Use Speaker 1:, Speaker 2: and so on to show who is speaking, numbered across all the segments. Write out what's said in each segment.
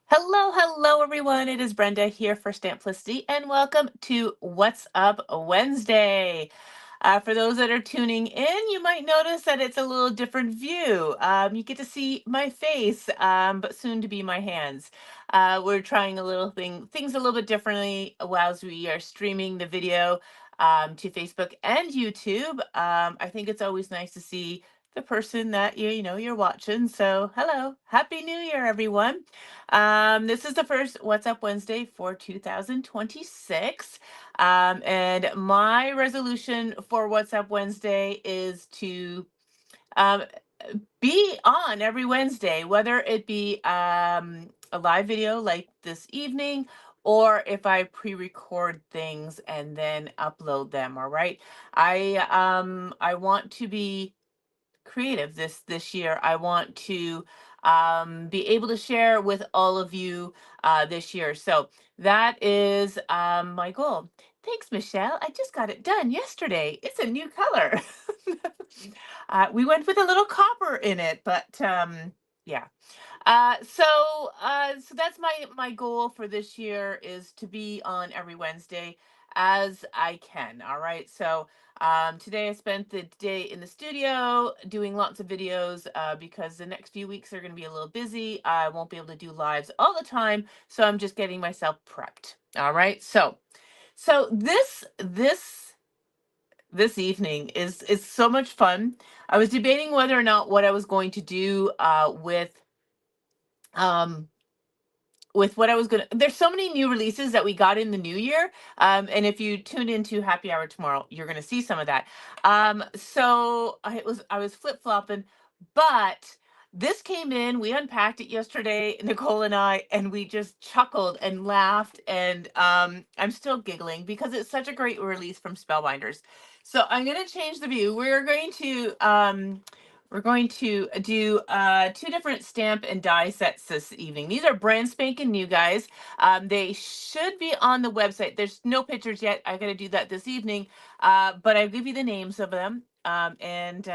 Speaker 1: Hello, everyone. It is Brenda here for Stamplicity, and welcome to What's Up Wednesday. For those that are tuning in, you might notice that it's a little different view. You get to see my face, but soon to be my hands. We're trying things a little bit differently whilst we are streaming the video to Facebook and YouTube. I think it's always nice to see the person that you're watching. So, hello, Happy New Year, everyone. This is the first What's Up Wednesday for 2026. And my resolution for What's Up Wednesday is to um, be on every Wednesday, whether it be a live video like this evening, or if I pre-record things and then upload them. All right. I want to be creative this year. I want to be able to share with all of you this year. So that is my goal. Thanks, Michelle. I just got it done yesterday. It's a new color. We went with a little copper in it, but yeah. So that's my goal for this year is to be on every Wednesday as I can. All right. So today I spent the day in the studio doing lots of videos because the next few weeks are going to be a little busy. I won't be able to do lives all the time, so I'm just getting myself prepped. All right. So this evening is so much fun. I was debating whether or not what I was going to do um what I was gonna. There's so many new releases that we got in the new year, and if you tune into Happy Hour tomorrow, you're gonna see some of that. So I was flip flopping, but this came in. We unpacked it yesterday, Nicole and I, and we just chuckled and laughed, and I'm still giggling because it's such a great release from Spellbinders. So I'm gonna change the view. We're going to do two different stamp and die sets this evening. These are brand spanking new, guys. They should be on the website. There's no pictures yet. I got to do that this evening, but I'll give you the names of them, and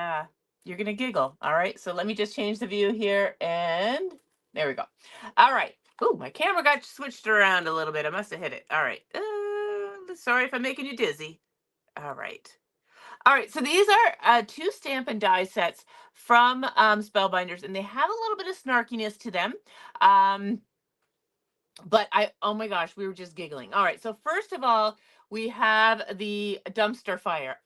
Speaker 1: you're gonna giggle. All right. So let me just change the view here, and there we go. All right. Ooh, my camera got switched around a little bit. I must have hit it. All right. Sorry if I'm making you dizzy. All right. All right, so these are two stamp and die sets from Spellbinders, and they have a little bit of snarkiness to them. Um, but oh my gosh, we were just giggling. All right, so first of all, we have the dumpster fire.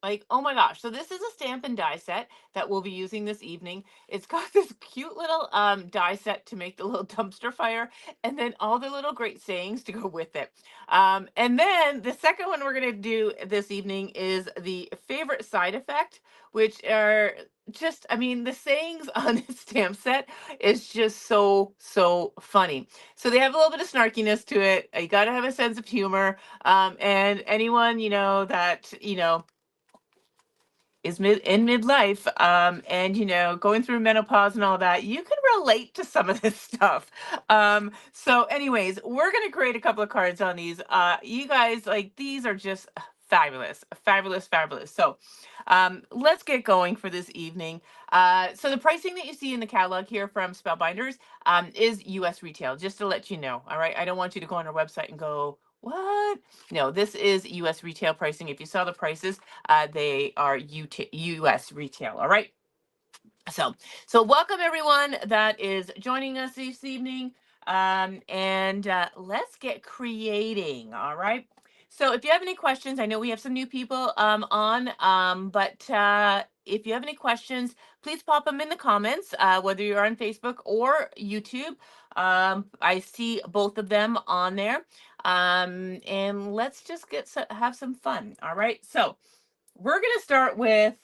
Speaker 1: Like, oh my gosh. So this is a stamp and die set that we'll be using this evening. It's got this cute little die set to make the little dumpster fire, and then all the little great sayings to go with it. And then the second one we're gonna do this evening is the favorite side effect, which are just, I mean, the sayings on this stamp set is just so funny. So they have a little bit of snarkiness to it. You got to have a sense of humor. And anyone, that, is in midlife, and going through menopause and all that, you can relate to some of this stuff. So anyways, we're going to create a couple of cards on these. You guys, like, these are just fabulous. So let's get going for this evening. So the pricing that you see in the catalog here from Spellbinders is US retail, just to let you know. All right, I don't want you to go on our website and go, what? No, this is US retail pricing. If you saw the prices, they are US retail. All right. So welcome everyone that is joining us this evening. And let's get creating. All right. So if you have any questions, I know we have some new people on, but if you have any questions, please pop them in the comments, whether you're on Facebook or YouTube. I see both of them on there. And let's just have some fun. All right. So we're going to start with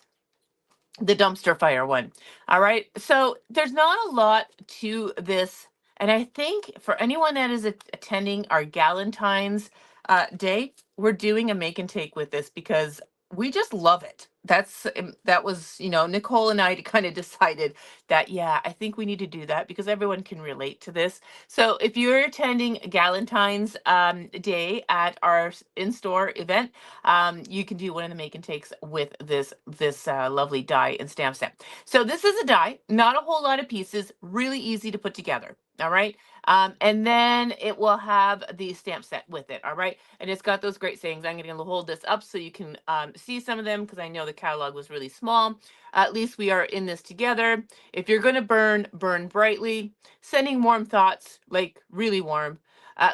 Speaker 1: the dumpster fire one. All right. So there's not a lot to this. And I think for anyone that is attending our Galentine's Day, we're doing a make and take with this because we just love it. That was, Nicole and I kind of decided that, yeah, I think we need to do that because everyone can relate to this. So if you're attending Galentine's Day at our in-store event, you can do one of the make and takes with this lovely die and stamp set. So this is a die, not a whole lot of pieces, really easy to put together. All right. And then it will have the stamp set with it. All right. And it's got those great sayings. I'm going to hold this up so you can see some of them because I know the catalog was really small. At least we are in this together. If you're going to burn, burn brightly. Sending warm thoughts, like really warm.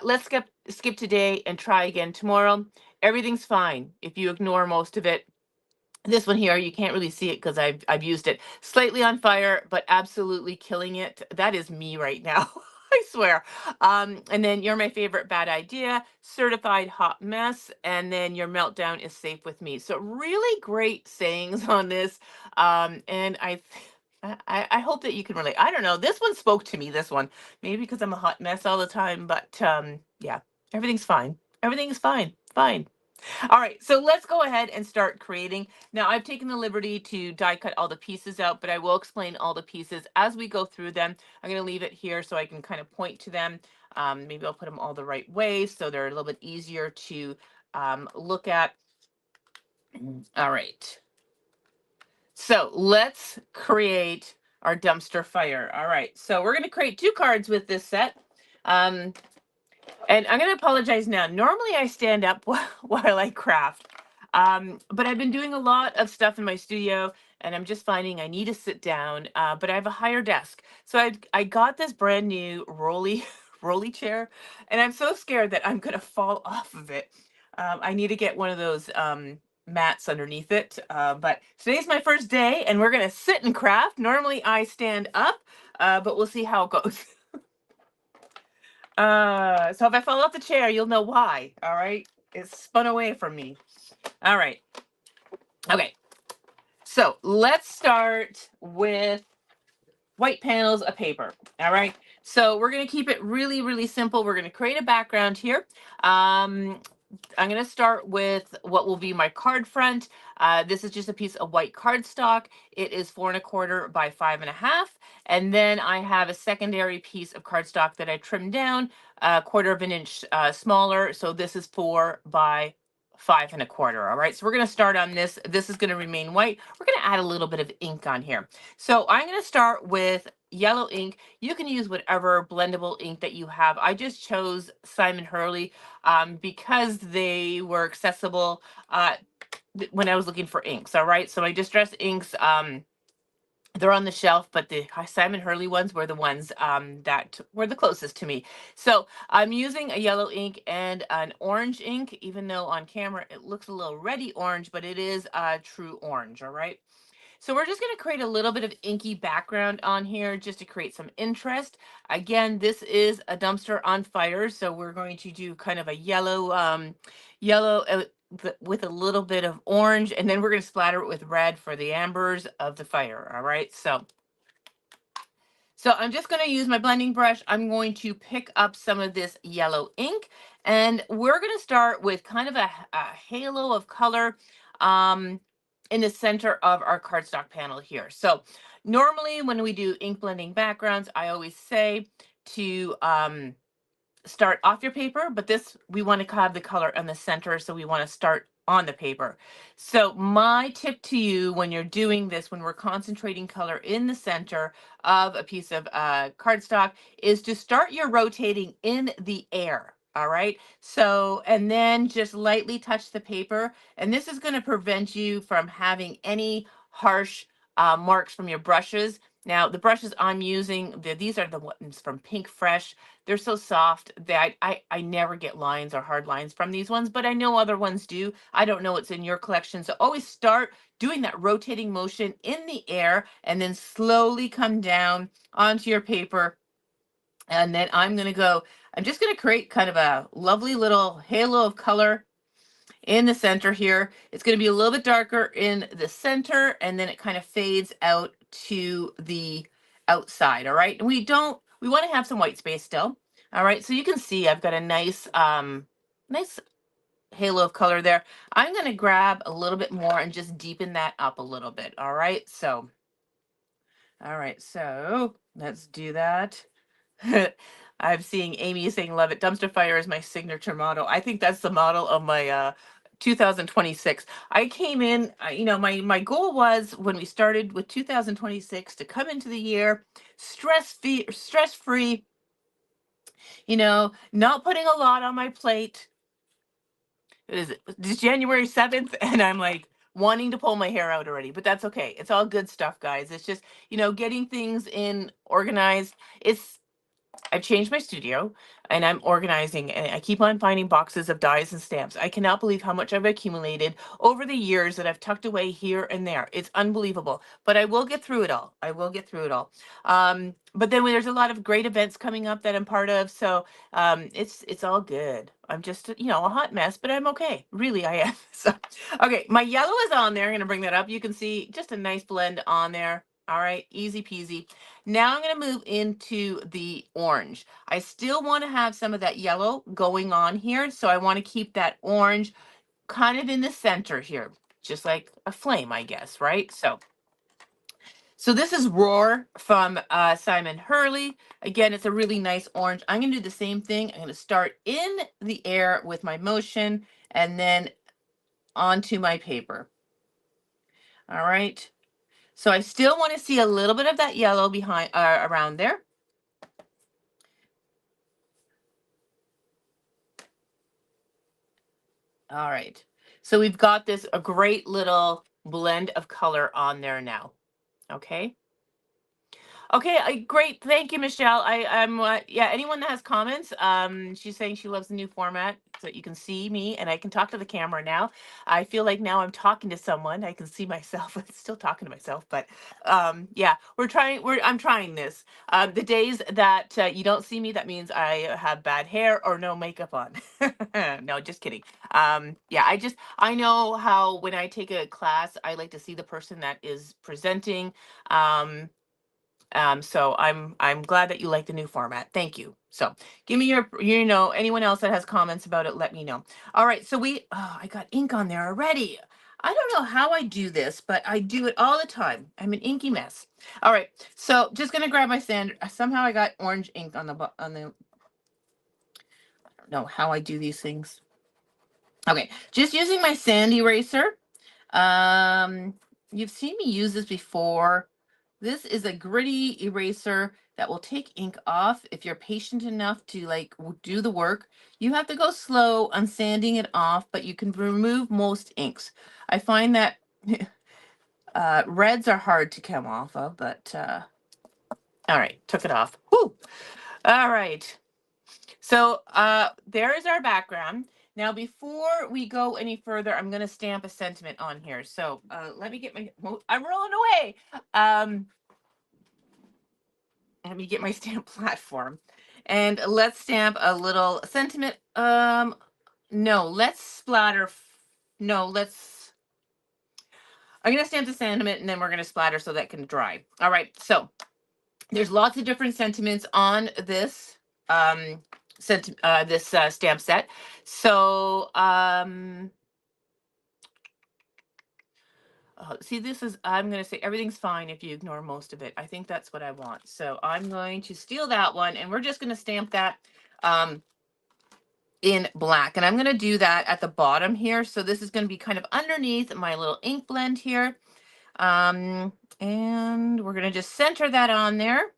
Speaker 1: Let's skip today and try again tomorrow. Everything's fine if you ignore most of it. This one here, you can't really see it because I've used it. Slightly on fire, but absolutely killing it. That is me right now. I swear. And then you're my favorite bad idea, certified hot mess, and then your meltdown is safe with me. So really great sayings on this. And I hope that you can relate. I don't know. This one spoke to me, this one. Maybe because I'm a hot mess all the time, but yeah, everything's fine. Everything's fine. Fine. All right, so let's go ahead and start creating. Now, I've taken the liberty to die cut all the pieces out, but I will explain all the pieces as we go through them. I'm going to leave it here so I can kind of point to them. Maybe I'll put them all the right way so they're a little bit easier to look at. All right, so let's create our dumpster fire. All right, so we're going to create 2 cards with this set. And I'm going to apologize now. Normally I stand up while I craft. But I've been doing a lot of stuff in my studio and I'm just finding I need to sit down. But I have a higher desk. So I got this brand new rolly chair and I'm so scared that I'm going to fall off of it. I need to get one of those mats underneath it. But today's my first day and we're going to sit and craft. Normally I stand up, but we'll see how it goes. So if I fall off the chair, you'll know why. All right. It's spun away from me. All right. Okay. So let's start with white panels of paper. All right. So we're going to keep it really, really simple. We're going to create a background here. I'm going to start with what will be my card front. This is just a piece of white cardstock. It is 4¼ by 5½. And then I have a secondary piece of cardstock that I trimmed down 1/4 of an inch smaller. So this is 4 by 5¼ All right. So we're going to start on this. This is going to remain white. We're going to add a little bit of ink on here. So I'm going to start with yellow ink. You can use whatever blendable ink that you have. I just chose Simon Hurley because they were accessible when I was looking for inks. All right. So my distress inks, they're on the shelf, but the Simon Hurley ones were the ones that were the closest to me. So I'm using a yellow ink and an orange ink, even though on camera it looks a little reddy orange, but it is true orange. All right. So we're just going to create a little bit of inky background on here just to create some interest. Again, this is a dumpster on fire, so we're going to do kind of a yellow with a little bit of orange, and then we're going to splatter it with red for the ambers of the fire. All right, so I'm just going to use my blending brush. I'm going to pick up some of this yellow ink, and we're going to start with kind of a halo of color in the center of our cardstock panel here. So normally when we do ink blending backgrounds, I always say to start off your paper, but this, we want to have the color in the center, so we want to start on the paper. So my tip to you when you're doing this, when we're concentrating color in the center of a piece of cardstock, is to start your rotating in the air. All right. So, and then just lightly touch the paper. And this is going to prevent you from having any harsh marks from your brushes. Now, the brushes I'm using, these are the ones from Pink Fresh. They're so soft that I never get lines or hard lines from these ones, but I know other ones do. I don't know what's in your collection. So always start doing that rotating motion in the air and then slowly come down onto your paper. And then I'm just going to create kind of a lovely little halo of color in the center here. It's going to be a little bit darker in the center, and then it kind of fades out to the outside. All right. And we want to have some white space still. All right. So you can see I've got a nice halo of color there. I'm going to grab a little bit more and just deepen that up a little bit. All right. So, let's do that. I'm seeing Amy saying, love it. Dumpster fire is my signature model. I think that's the model of my 2026. I came in, my goal was when we started with 2026 to come into the year stress free, You know, not putting a lot on my plate. It's January 7th, and I'm like wanting to pull my hair out already, but that's okay. It's all good stuff, guys. It's just, getting things in organized. I've changed my studio and I'm organizing, and I keep on finding boxes of dies and stamps. I cannot believe how much I've accumulated over the years that I've tucked away here and there. It's unbelievable, but I will get through it all. I will get through it all. But then there's a lot of great events coming up that I'm part of. So it's all good. I'm just, a hot mess, but I'm okay. Really, I am. So, okay, my yellow is on there. I'm going to bring that up. You can see just a nice blend on there. All right, easy peasy. Now I'm going to move into the orange. I still want to have some of that yellow going on here, so I want to keep that orange kind of in the center here, just like a flame, I guess, right? So this is Roar from Simon Hurley. Again, it's a really nice orange. I'm going to do the same thing. I'm going to start in the air with my motion and then onto my paper. All right. So I still want to see a little bit of that yellow behind around there. All right. So we've got a great little blend of color on there now. Okay. Okay, great. Thank you, Michelle. I'm yeah, anyone that has comments, she's saying she loves the new format so that you can see me and I can talk to the camera now. I feel like now I'm talking to someone. I can see myself. I'm still talking to myself, but yeah, I'm trying this. The days that you don't see me, that means I have bad hair or no makeup on. No, just kidding. Yeah, I know how when I take a class, I like to see the person that is presenting. So I'm glad that you like the new format. Thank you. So give me anyone else that has comments about it, let me know. All right, so I got ink on there already. I don't know how I do this, but I do it all the time. I'm an inky mess. All right, so just gonna grab my sand. Somehow I got orange ink on the. I don't know how I do these things. Okay, just using my sand eraser. You've seen me use this before. This is a gritty eraser that will take ink off if you're patient enough to do the work. You have to go slow on sanding it off, but you can remove most inks. I find that reds are hard to come off of, but all right, took it off. Whew. All right. So there is our background. Now, before we go any further, I'm going to stamp a sentiment on here. So let me get I'm rolling away. Let me get my stamp platform. And let's stamp a little sentiment. No, let's splatter. No, I'm going to stamp the sentiment and then we're going to splatter so that can dry. All right. So there's lots of different sentiments on this stamp set. So see, I'm going to say everything's fine if you ignore most of it. I think that's what I want. So I'm going to steal that one and we're just going to stamp that in black. And I'm going to do that at the bottom here. So this is going to be kind of underneath my little ink blend here. And we're going to just center that on there.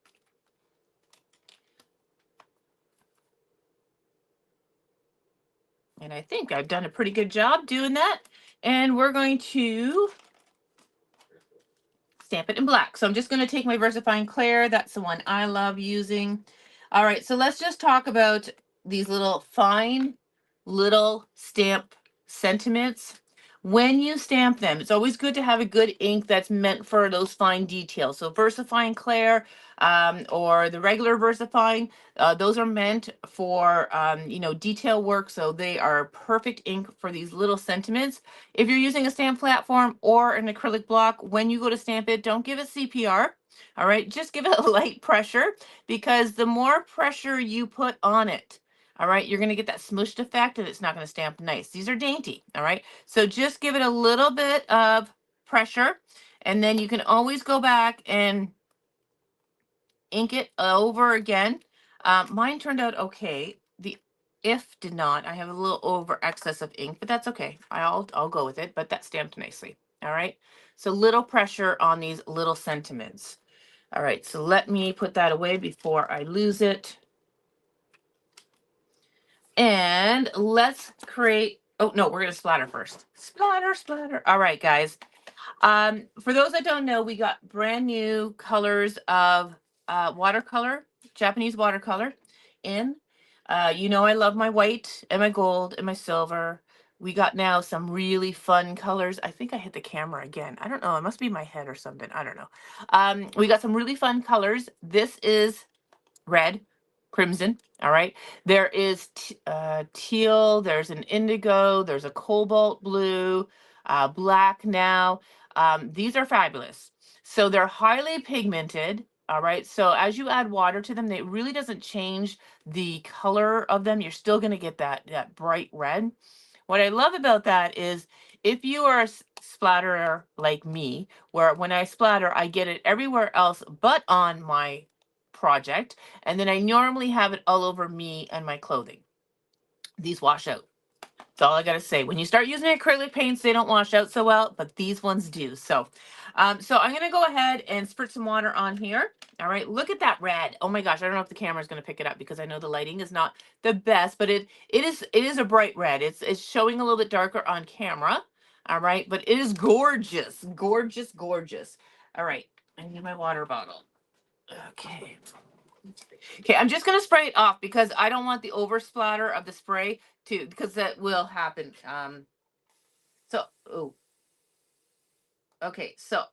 Speaker 1: And I think I've done a pretty good job doing that. And we're going to stamp it in black. So I'm just going to take my VersaFine Clair. That's the one I love using. All right, so let's just talk about these little fine little stamp sentiments. When you stamp them, it's always good to have a good ink that's meant for those fine details. So VersaFine Clair or the regular VersaFine, those are meant for, detail work. So they are perfect ink for these little sentiments. If you're using a stamp platform or an acrylic block, when you go to stamp it, don't give it CPR. All right, just give it a light pressure, because the more pressure you put on it, all right, you're going to get that smooshed effect and it's not going to stamp nice. These are dainty. All right, so just give it a little bit of pressure and then you can always go back and ink it over again. Mine turned out okay. The if did not. I have a little over excess of ink, but that's okay. I'll go with it, but that stamped nicely. All right, so little pressure on these little sentiments. All right, so let me put that away before I lose it. And let's create, oh no, we're gonna splatter first. Splatter, splatter. All right, guys. For those that don't know, we got brand new colors of watercolor, Japanese watercolor in. You know I love my white and my gold and my silver. We got now some really fun colors. I think I hit the camera again. I don't know. It must be my head or something. I don't know. We got some really fun colors. This is red, crimson. All right. There is teal. There's an indigo. There's a cobalt blue, black now. These are fabulous. So they're highly pigmented. All right. So as you add water to them, it really doesn't change the color of them. You're still going to get that bright red. What I love about that is if you are a splatterer like me, where when I splatter, I get it everywhere else but on my project. And then I normally have it all over me and my clothing. These wash out. That's all I gotta say. When you start using acrylic paints, they don't wash out so well, but these ones do. So I'm gonna go ahead and spritz some water on here. All right, look at that red. Oh my gosh, I don't know if the camera is gonna pick it up because I know the lighting is not the best, but it is a bright red. It's showing a little bit darker on camera. All right, but it is gorgeous, gorgeous, gorgeous. All right, I need my water bottle. Okay. Okay, I'm just gonna spray it off because I don't want the over splatter of the spray to, because that will happen. Oh, okay, so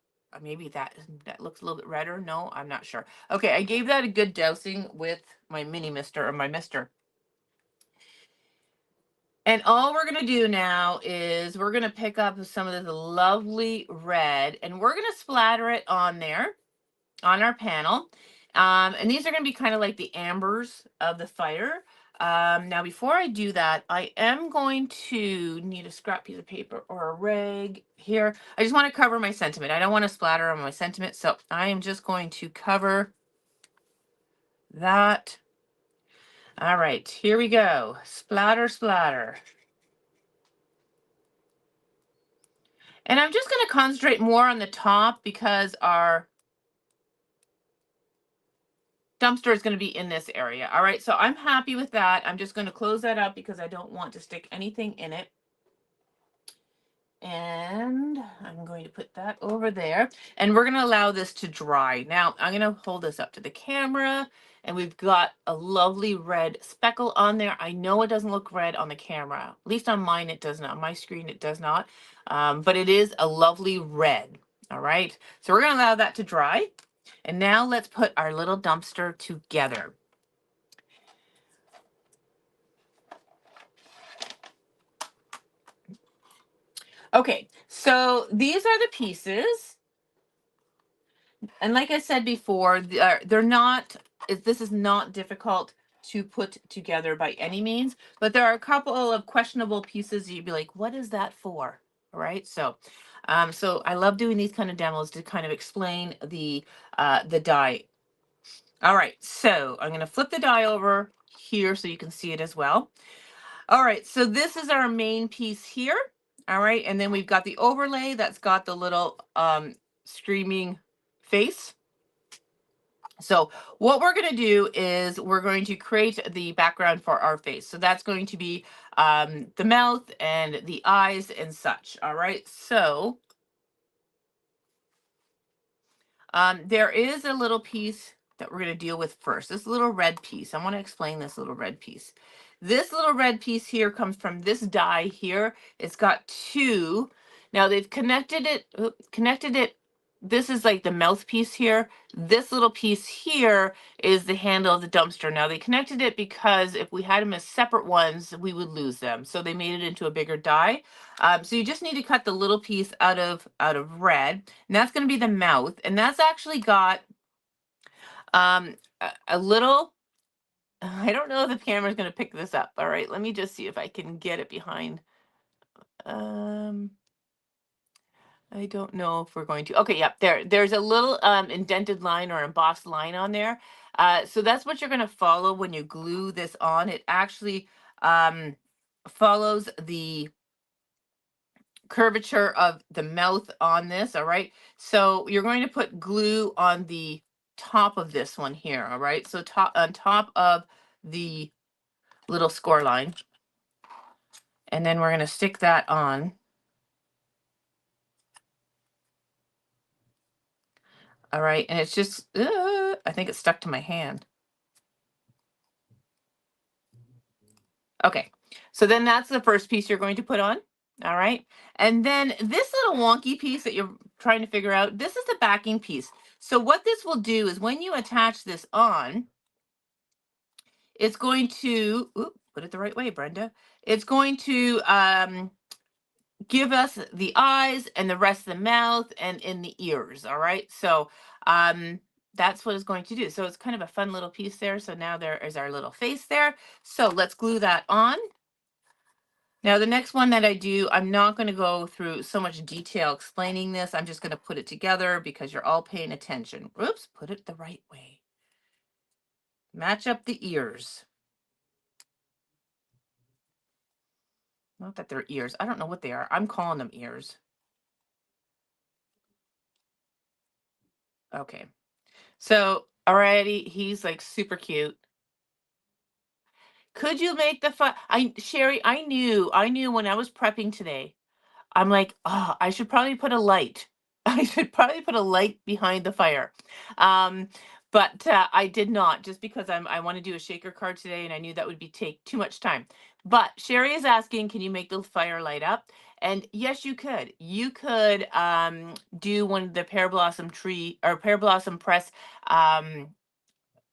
Speaker 1: maybe that looks a little bit redder. No, I'm not sure. Okay, I gave that a good dousing with my mini mister or my mister. And all we're gonna do now is we're gonna pick up some of this lovely red and we're gonna splatter it on there, on our panel. And these are going to be kind of like the ambers of the fire. Now, before I do that, I am going to need a scrap piece of paper or a rag here. I just want to cover my sentiment. I don't want to splatter on my sentiment, so I am just going to cover that. All right, here we go. Splatter, splatter. And I'm just going to concentrate more on the top because our dumpster is going to be in this area. All right, so I'm happy with that. I'm just going to close that up because I don't want to stick anything in it. And I'm going to put that over there. And we're going to allow this to dry. Now, I'm going to hold this up to the camera. And we've got a lovely red speckle on there. I know it doesn't look red on the camera. At least on mine it does not. On my screen it does not. But it is a lovely red. All right. So we're going to allow that to dry. And now let's put our little dumpster together. Okay, so these are the pieces. And like I said before, they're not, this is not difficult to put together by any means, but there are a couple of questionable pieces you'd be like, what is that for? All right, so I love doing these kind of demos to kind of explain the die. All right, so I'm going to flip the die over here so you can see it as well. All right, so this is our main piece here. All right, and then we've got the overlay that's got the little screaming face. So what we're going to do is we're going to create the background for our face. So that's going to be the mouth and the eyes and such. All right, so there is a little piece that we're going to deal with first. This little red piece. I want to explain this little red piece. This little red piece here comes from this die here. It's got two. Now they've connected it. This is like the mouthpiece here. This little piece here is the handle of the dumpster. Now they connected it because if we had them as separate ones, we would lose them. So they made it into a bigger die. So you just need to cut the little piece out of red, and that's going to be the mouth. And that's actually got a little, I don't know if the camera's going to pick this up. All right, let me just see if I can get it behind. I don't know if we're going to. Okay, yep, there's a little indented line or embossed line on there. So that's what you're going to follow when you glue this on. It actually follows the curvature of the mouth on this. All right, so you're going to put glue on the top of this one here. All right, so on top of the little score line. And then we're going to stick that on. All right, and it's just, I think it's stuck to my hand. Okay, so then that's the first piece you're going to put on. All right, and then this little wonky piece that you're trying to figure out, this is the backing piece. So what this will do is when you attach this on, it's going to, put it the right way, Brenda. It's going to give us the eyes and the rest of the mouth and in the ears. All right, so that's what it's going to do. So it's kind of a fun little piece there. So now there is our little face there. So let's glue that on. Now the next one that I do, I'm not going to go through so much detail explaining this. I'm just going to put it together because you're all paying attention. Oops, put it the right way. Match up the ears. Not that they're ears. I don't know what they are. I'm calling them ears. Okay. So already he's like super cute. Could you make the fun? Sherry, I knew when I was prepping today, I'm like, oh, I should probably put a light. I should probably put a light behind the fire. Um, but I did not, just because I want to do a shaker card today, and I knew that would be take too much time. But Sherry is asking, can you make the fire light up? And yes, you could. You could do one of the pear blossom tree or pear blossom press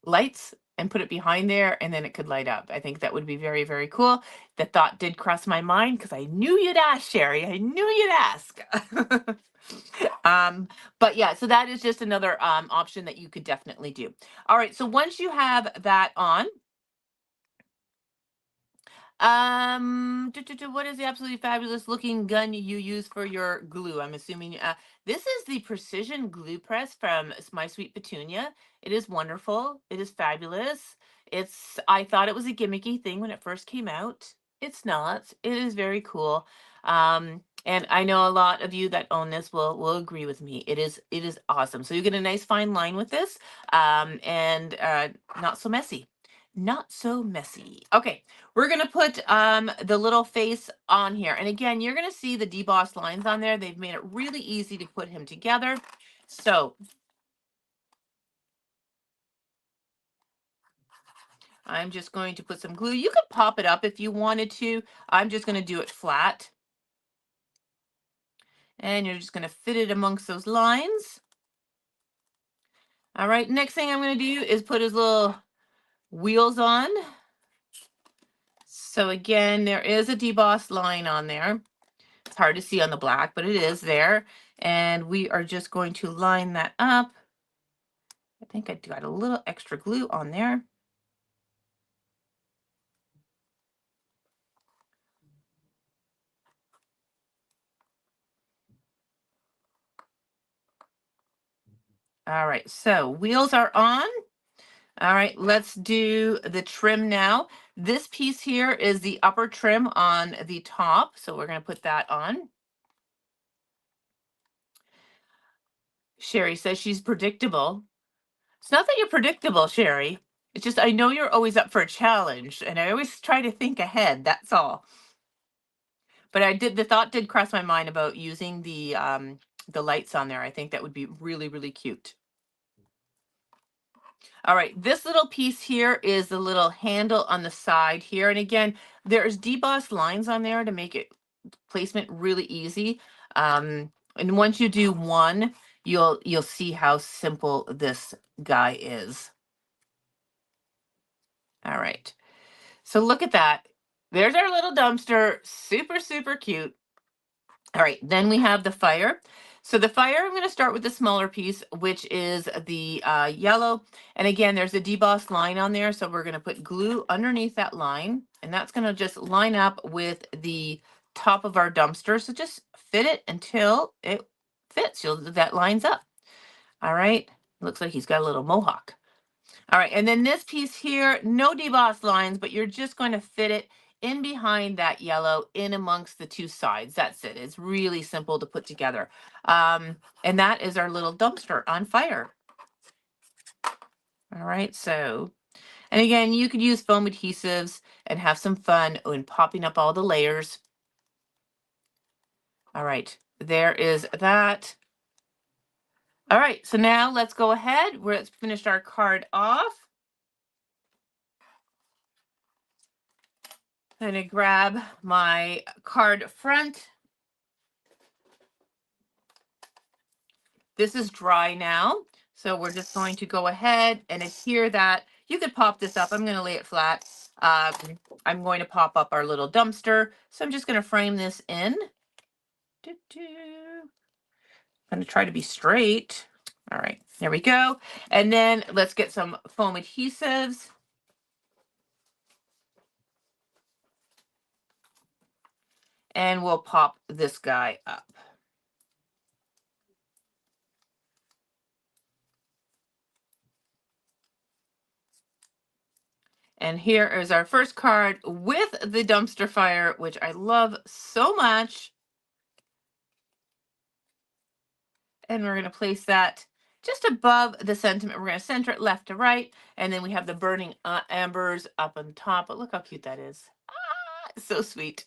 Speaker 1: lights and put it behind there, and then it could light up. I think that would be very, very cool. The thought did cross my mind because I knew you'd ask, Sherry. I knew you'd ask. But yeah, so that is just another option that you could definitely do. All right, so once you have that on, what is the absolutely fabulous looking gun you use for your glue? I'm assuming this is the precision glue press from My Sweet Petunia. It is wonderful. It is fabulous. I thought it was a gimmicky thing when it first came out. It's not. It is very cool. And I know a lot of you that own this will agree with me. It is awesome. So you get a nice fine line with this, and not so messy. Not so messy. Okay, we're going to put the little face on here. And again, you're going to see the debossed lines on there. They've made it really easy to put him together. So I'm just going to put some glue. You could pop it up if you wanted to. I'm just going to do it flat. And you're just going to fit it amongst those lines. All right, next thing I'm going to do is put his little wheels on. So again, there is a debossed line on there. It's hard to see on the black, but it is there. And we are just going to line that up. I think I got a little extra glue on there. All right, so wheels are on. All right, let's do the trim now. This piece here is the upper trim on the top, so we're going to put that on. Sherry says she's predictable. It's not that you're predictable, Sherry. It's just I know you're always up for a challenge, and I always try to think ahead. That's all. But the thought did cross my mind about using the lights on there. I think that would be really, really cute. All right, this little piece here is the little handle on the side here. And again, there's debossed lines on there to make it placement really easy. And once you do one, you'll see how simple this guy is. All right. So look at that. There's our little dumpster. Super, super cute. All right, then we have the fire. So the fire, I'm going to start with the smaller piece, which is the yellow. And again, there's a debossed line on there. So we're going to put glue underneath that line. And that's going to just line up with the top of our dumpster. So just fit it until it fits. That lines up. All right. Looks like he's got a little mohawk. All right, and then this piece here, no debossed lines, but you're just going to fit it in behind that yellow, in amongst the two sides. That's it. It's really simple to put together. And that is our little dumpster on fire. All right, so And again, you could use foam adhesives and have some fun in popping up all the layers. All right, there is that. All right, so now let's go ahead. Let's finish our card off. I'm going to grab my card front. This is dry now, so we're just going to go ahead and adhere that. You could pop this up. I'm going to lay it flat. I'm going to pop up our little dumpster, so I'm just going to frame this in. I'm going to try to be straight. All right, there we go. And then let's get some foam adhesives. And we'll pop this guy up. And here is our first card with the dumpster fire, which I love so much. And we're going to place that just above the sentiment. We're going to center it left to right. And then we have the burning embers up on top. But look how cute that is. Ah, so sweet.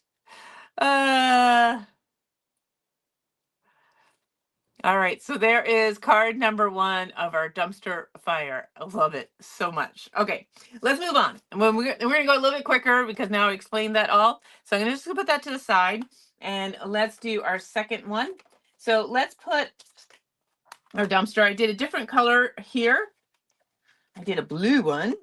Speaker 1: All right, so there is card number 1 of our dumpster fire. I love it so much. Okay, let's move on. And we're going to go a little bit quicker because now I explained that all. So I'm going to just put that to the side. And let's do our second one. So let's put our dumpster. I did a different color here. I did a blue one.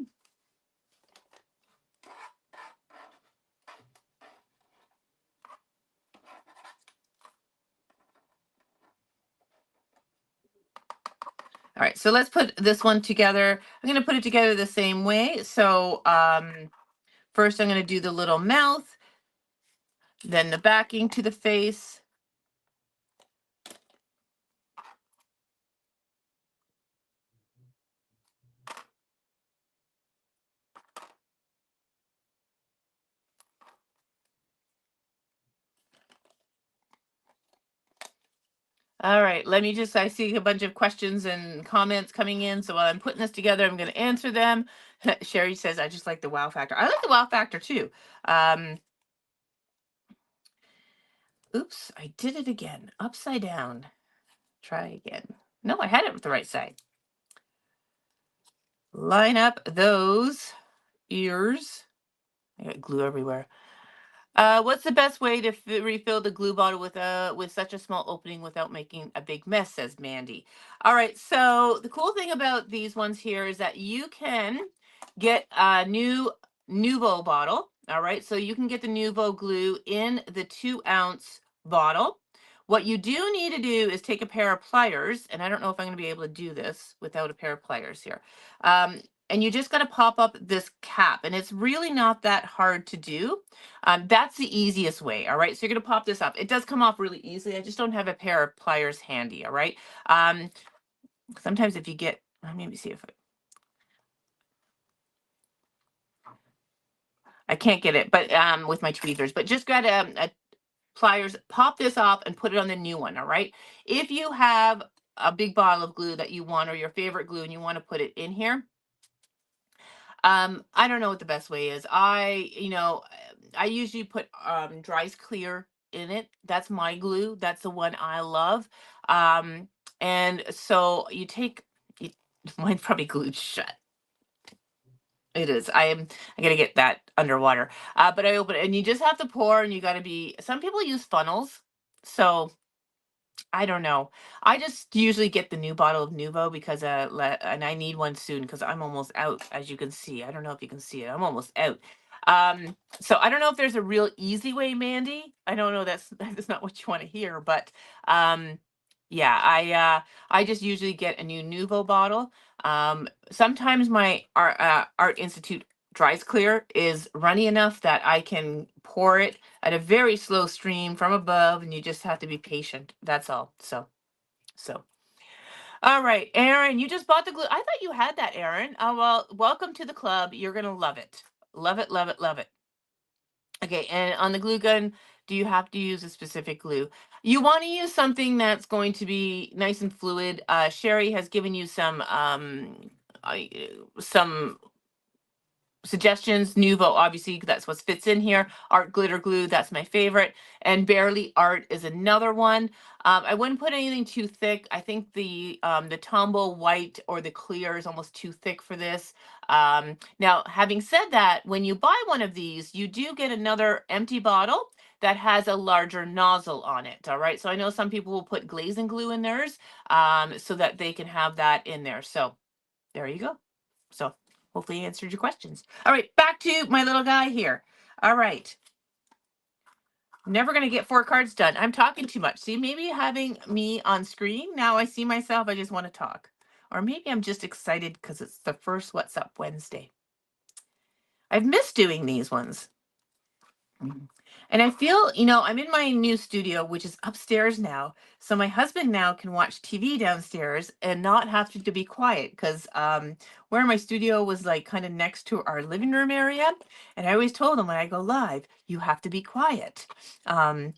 Speaker 1: All right, so let's put this one together. I'm going to put it together the same way. So first I'm going to do the little mouth, then the backing to the face. All right, I see a bunch of questions and comments coming in. So while I'm putting this together, I'm going to answer them. Sherry says, I just like the wow factor. I like the wow factor too. Oops, I did it again. Upside down. Try again. No, I had it with the right side. Line up those ears. I got glue everywhere. What's the best way to refill the glue bottle with such a small opening without making a big mess, says Mandy. All right, so the cool thing about these ones here is that you can get a new Nuvo bottle. All right, so you can get the Nuvo glue in the 2-ounce bottle. What you do need to do is take a pair of pliers, and I don't know if I'm going to be able to do this without a pair of pliers here. And you just got to pop up this cap, and it's really not that hard to do. That's the easiest way. All right, so you're going to pop this up. It does come off really easily. I just don't have a pair of pliers handy. All right. Sometimes if you get, let me see if I can't get it, but with my tweezers, but just grab a pliers, pop this off and put it on the new one. All right. If you have a big bottle of glue that you want, or your favorite glue, and you want to put it in here, I don't know what the best way is. I usually put dries clear in it. That's my glue. That's the one I love. And so you take it, mine's probably glued shut. It is. I gotta get that underwater. But I open it and you just have to pour, and you gotta be, some people use funnels. So I don't know. I just usually get the new bottle of Nuvo because and I need one soon because I'm almost out, as you can see. I don't know if you can see it. I'm almost out. So I don't know if there's a real easy way, Mandy. I don't know. That's not what you want to hear, but yeah, I just usually get a new Nuvo bottle. Sometimes my Art Institute dries clear is runny enough that I can pour it at a very slow stream from above, and you just have to be patient. That's all. So. All right, Aaron, you just bought the glue. I thought you had that, Aaron. Oh, well, welcome to the club. You're gonna love it. Love it, love it, love it. Okay, and on the glue gun, do you have to use a specific glue? You want to use something that's going to be nice and fluid. Sherry has given you some suggestions. Nuvo, obviously, that's what fits in here. Art glitter glue, that's my favorite. And Barely Art is another one. I wouldn't put anything too thick. I think the Tombow white or the clear is almost too thick for this. Now, having said that, when you buy one of these, you do get another empty bottle that has a larger nozzle on it. All right. So I know some people will put glazing glue in theirs so that they can have that in there. So there you go. So hopefully I answered your questions. All right, back to my little guy here. All right. Never going to get 4 cards done. I'm talking too much. See, maybe having me on screen, now I see myself, I just want to talk. Or maybe I'm just excited because it's the first What's Up Wednesday. I've missed doing these ones. And I feel, I'm in my new studio, which is upstairs now. So my husband now can watch TV downstairs and not have to be quiet because where my studio was like kind of next to our living room area. And I always told him when I go live, you have to be quiet. I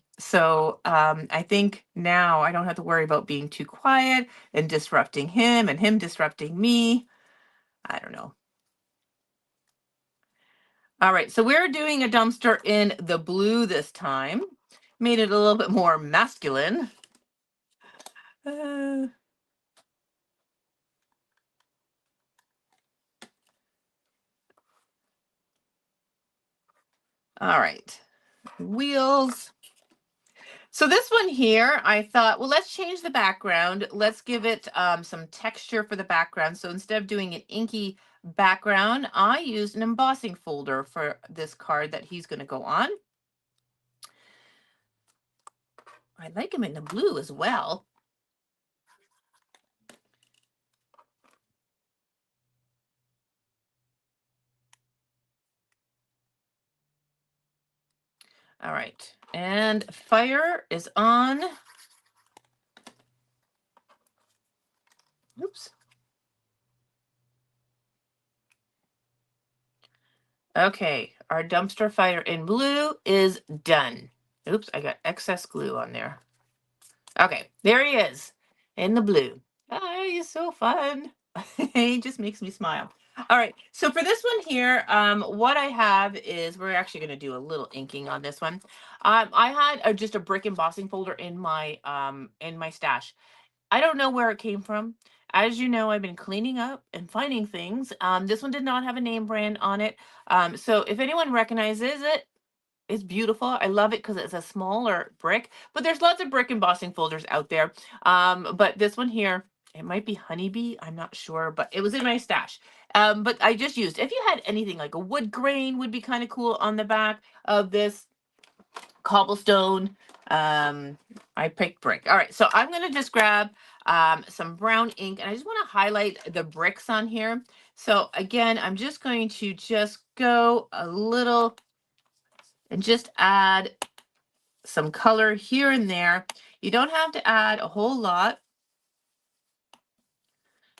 Speaker 1: think now I don't have to worry about being too quiet and disrupting him and him disrupting me. I don't know. All right, so we're doing a dumpster in the blue this time. Made it a little bit more masculine. All right, wheels. So this one here, I thought, well, let's change the background. Let's give it some texture for the background. So instead of doing an inky background, I used an embossing folder for this card that he's going to go on. I like him in the blue as well. All right, and fire is on. Oops. Okay, our dumpster fire in blue is done. Oops, I got excess glue on there. Okay, there he is in the blue. Oh, he's so fun. He just makes me smile. All right, so for this one here, what I have is we're actually going to do a little inking on this one. I had just a brick embossing folder in my stash. I don't know where it came from. As you know, I've been cleaning up and finding things. This one did not have a name brand on it. So if anyone recognizes it, it's beautiful. I love it because it's a smaller brick, but there's lots of brick embossing folders out there. But this one here, it might be Honeybee. I'm not sure, but it was in my stash. But I just used, if you had anything like a wood grain would be kind of cool on the back of this. Cobblestone. I picked brick. All right, so I'm going to just grab some brown ink, and I just want to highlight the bricks on here. So again, I'm just going to just go a little and just add some color here and there. You don't have to add a whole lot.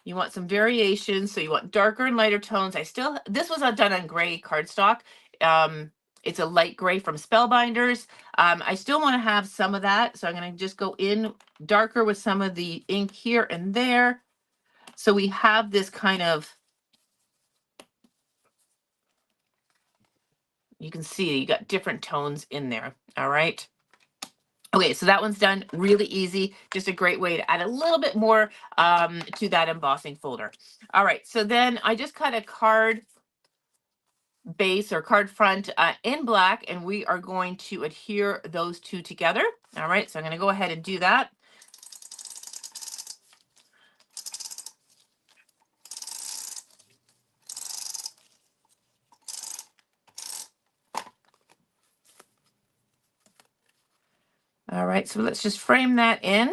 Speaker 1: You want some variations, so you want darker and lighter tones. This was done on gray cardstock. It's a light gray from Spellbinders. I still want to have some of that, so I'm going to just go in darker with some of the ink here and there. So we have this kind of, you can see you got different tones in there. All right. Okay, so that one's done. Really easy. Just a great way to add a little bit more to that embossing folder. All right, so then I just cut a card base or card front in black, and we are going to adhere those two together. All right, so I'm going to go ahead and do that. All right, so let's just frame that in.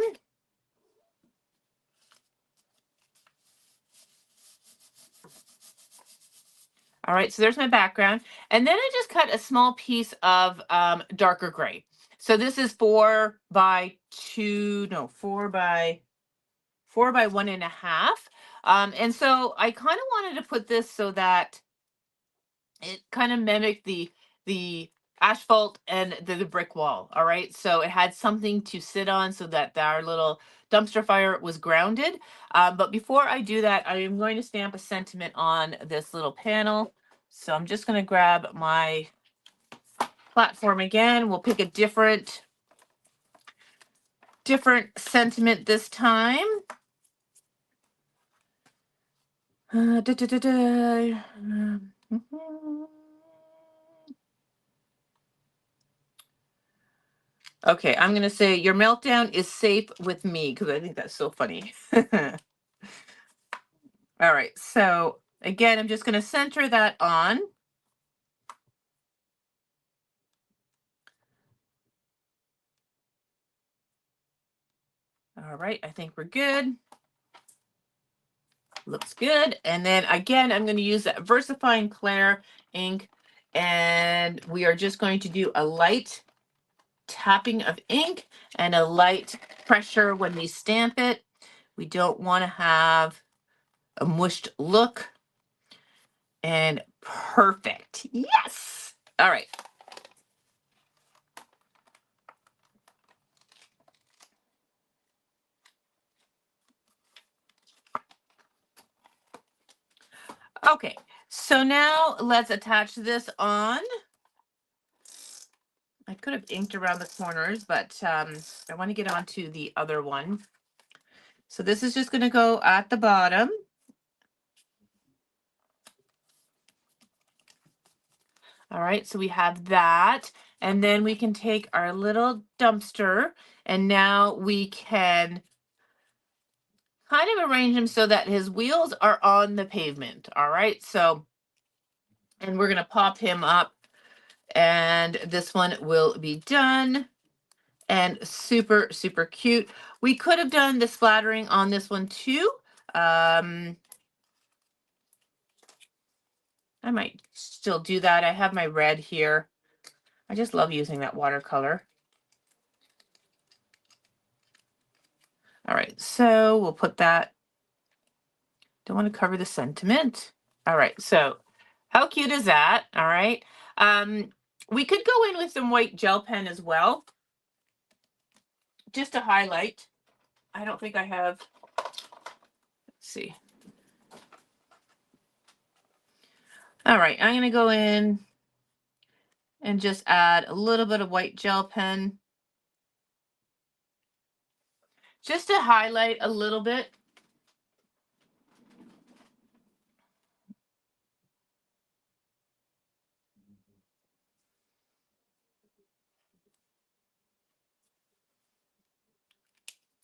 Speaker 1: All right, so there's my background. And then I just cut a small piece of darker gray. So this is 4 by 4 by 1.5. And so I kind of wanted to put this so that it kind of mimicked the asphalt and the brick wall. All right, so it had something to sit on so that our little dumpster fire was grounded. But before I do that, I am going to stamp a sentiment on this little panel. So I'm just going to grab my platform again. We'll pick a different sentiment this time. Da, da, da, da. Okay, I'm going to say your meltdown is safe with me because I think that's so funny. All right, so again, I'm just going to center that on. All right, I think we're good. Looks good. And then again, I'm going to use that VersaFine Clair ink, and we are just going to do a light tapping of ink and a light pressure when we stamp it. We don't want to have a mushed look. And perfect. Yes. All right. Okay, so now let's attach this on. I could have inked around the corners, but I want to get onto the other one. So this is just going to go at the bottom. All right, so we have that. And then we can take our little dumpster, and now we can kind of arrange him so that his wheels are on the pavement. All right, so, and we're going to pop him up, and this one will be done. And super, super cute. We could have done the splattering on this one too. I might still do that. I have my red here. I just love using that watercolor. All right, so we'll put that. Don't want to cover the sentiment. All right, so how cute is that? All right. We could go in with some white gel pen as well, just to highlight. I don't think I have, let's see. All right, I'm going to go in and just add a little bit of white gel pen just to highlight a little bit.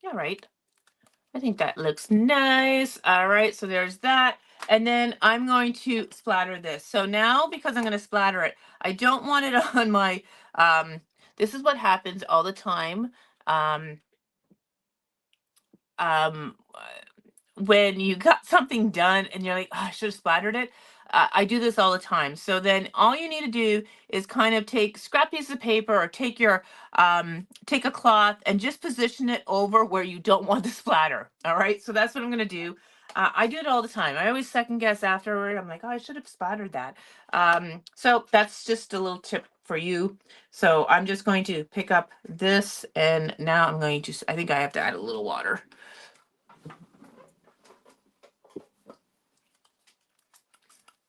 Speaker 1: All right, I think that looks nice. All right, so there's that. And then I'm going to splatter this. So now, because I'm going to splatter it, I don't want it on my, this is what happens all the time. Um, um, when you got something done and you're like, oh, I should have splattered it. I do this all the time. So then all you need to do is kind of take scrap piece of paper or take your take a cloth and just position it over where you don't want the splatter. All right. So that's what I'm gonna do. I do it all the time. I always second guess afterward. I'm like, oh, I should have splattered that. So that's just a little tip for you. So I'm just going to pick up this, and now I'm going to, I think I have to add a little water.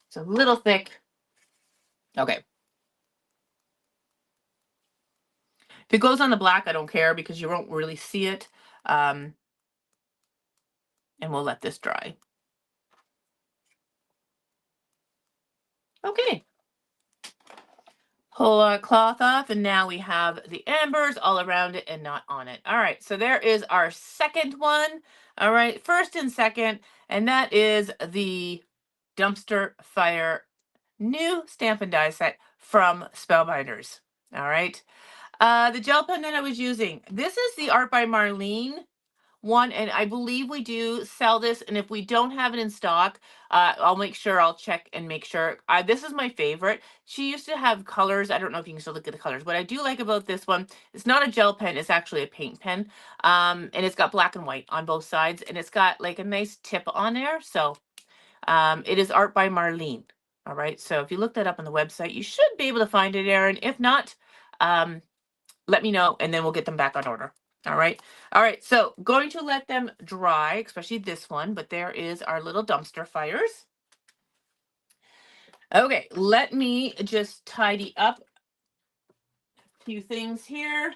Speaker 1: It's a little thick. Okay. If it goes on the black, I don't care because you won't really see it. And we'll let this dry. Okay. Pull our cloth off, and now we have the embers all around it and not on it. All right, so there is our second one. All right, first and second, and that is the Dumpster Fire new stamp and die set from Spellbinders. All right. The gel pen that I was using, this is the Art by Marlene one, and I believe we do sell this, and if we don't have it in stock, I'll make sure, I'll check and make sure. This is my favorite. She used to have colors. I don't know if you can still look at the colors. What I do like about this one, it's not a gel pen, it's actually a paint pen, and it's got black and white on both sides, and it's got like a nice tip on there. So it is Art by Marlene. All right, so if you look that up on the website, you should be able to find it, Erin. If not, let me know, and then we'll get them back on order. All right. All right. So going to let them dry, especially this one, but there is our little dumpster fires. Okay, let me just tidy up a few things here.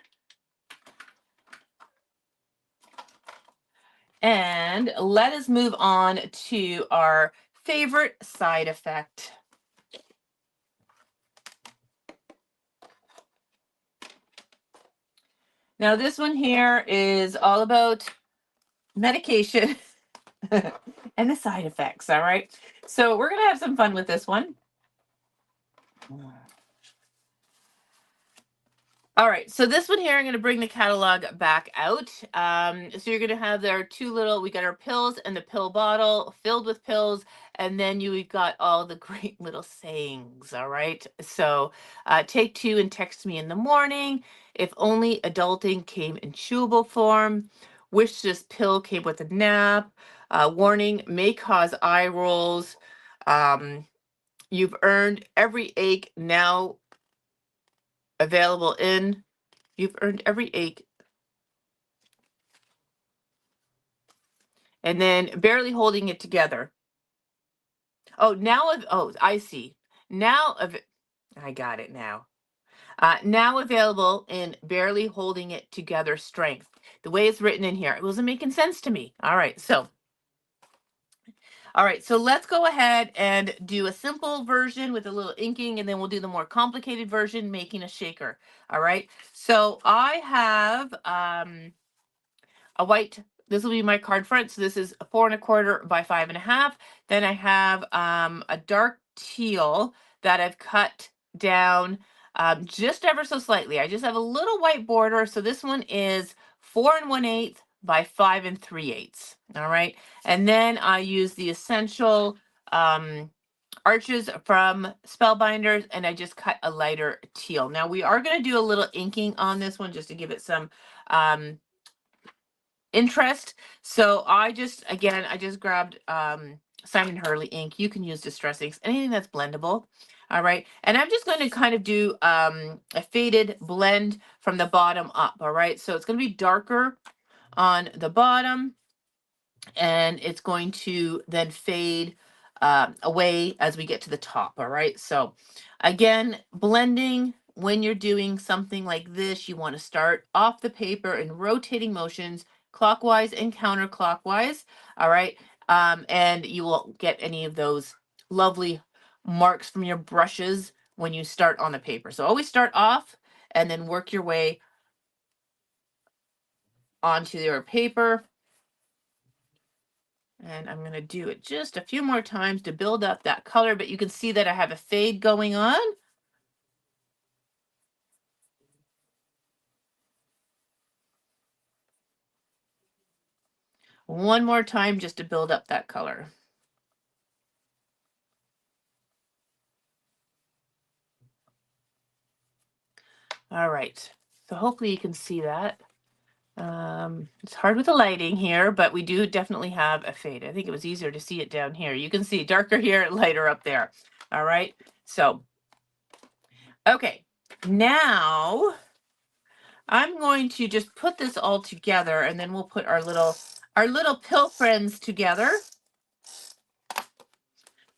Speaker 1: And let us move on to our favorite side effect. Now, this one here is all about medication and the side effects. All right. So, we're going to have some fun with this one. All right, so this one here, I'm going to bring the catalog back out. So you're going to have there two little, we got our pills and the pill bottle filled with pills, and then we've got all the great little sayings. All right, so take two and text me in the morning. If only adulting came in chewable form. Wish this pill came with a nap. Warning, may cause eye rolls. Um, you've earned every ache now available in. You've earned every ache. And then barely holding it together. Oh, oh, I see. I got it now. Now available in barely holding it together strength. The way it's written in here, it wasn't making sense to me. All right, so let's go ahead and do a simple version with a little inking, and then we'll do the more complicated version, making a shaker. All right, so I have a white, this will be my card front. So this is 4 1/4 by 5 1/2. Then I have a dark teal that I've cut down just ever so slightly. I just have a little white border. So this one is 4 1/8 by 5 3/8. All right. And then I use the essential arches from Spellbinders, and I just cut a lighter teal. Now we are going to do a little inking on this one just to give it some interest. So I just grabbed Simon Hurley ink. You can use Distress inks, anything that's blendable. All right. And I'm just going to kind of do a faded blend from the bottom up. All right. So it's going to be darker on the bottom, and it's going to then fade away as we get to the top. All right. So again, blending, when you're doing something like this, you want to start off the paper in rotating motions, clockwise and counterclockwise. All right. And you won't get any of those lovely marks from your brushes when you start on the paper. So always start off and then work your way onto your paper. And I'm going to do it just a few more times to build up that color, but you can see that I have a fade going on. One more time just to build up that color. All right, so hopefully you can see that. It's hard with the lighting here, but we do definitely have a fade. I think it was easier to see it down here. You can see darker here, lighter up there. All right, so, okay, now I'm going to just put this all together, and then we'll put our little pill friends together.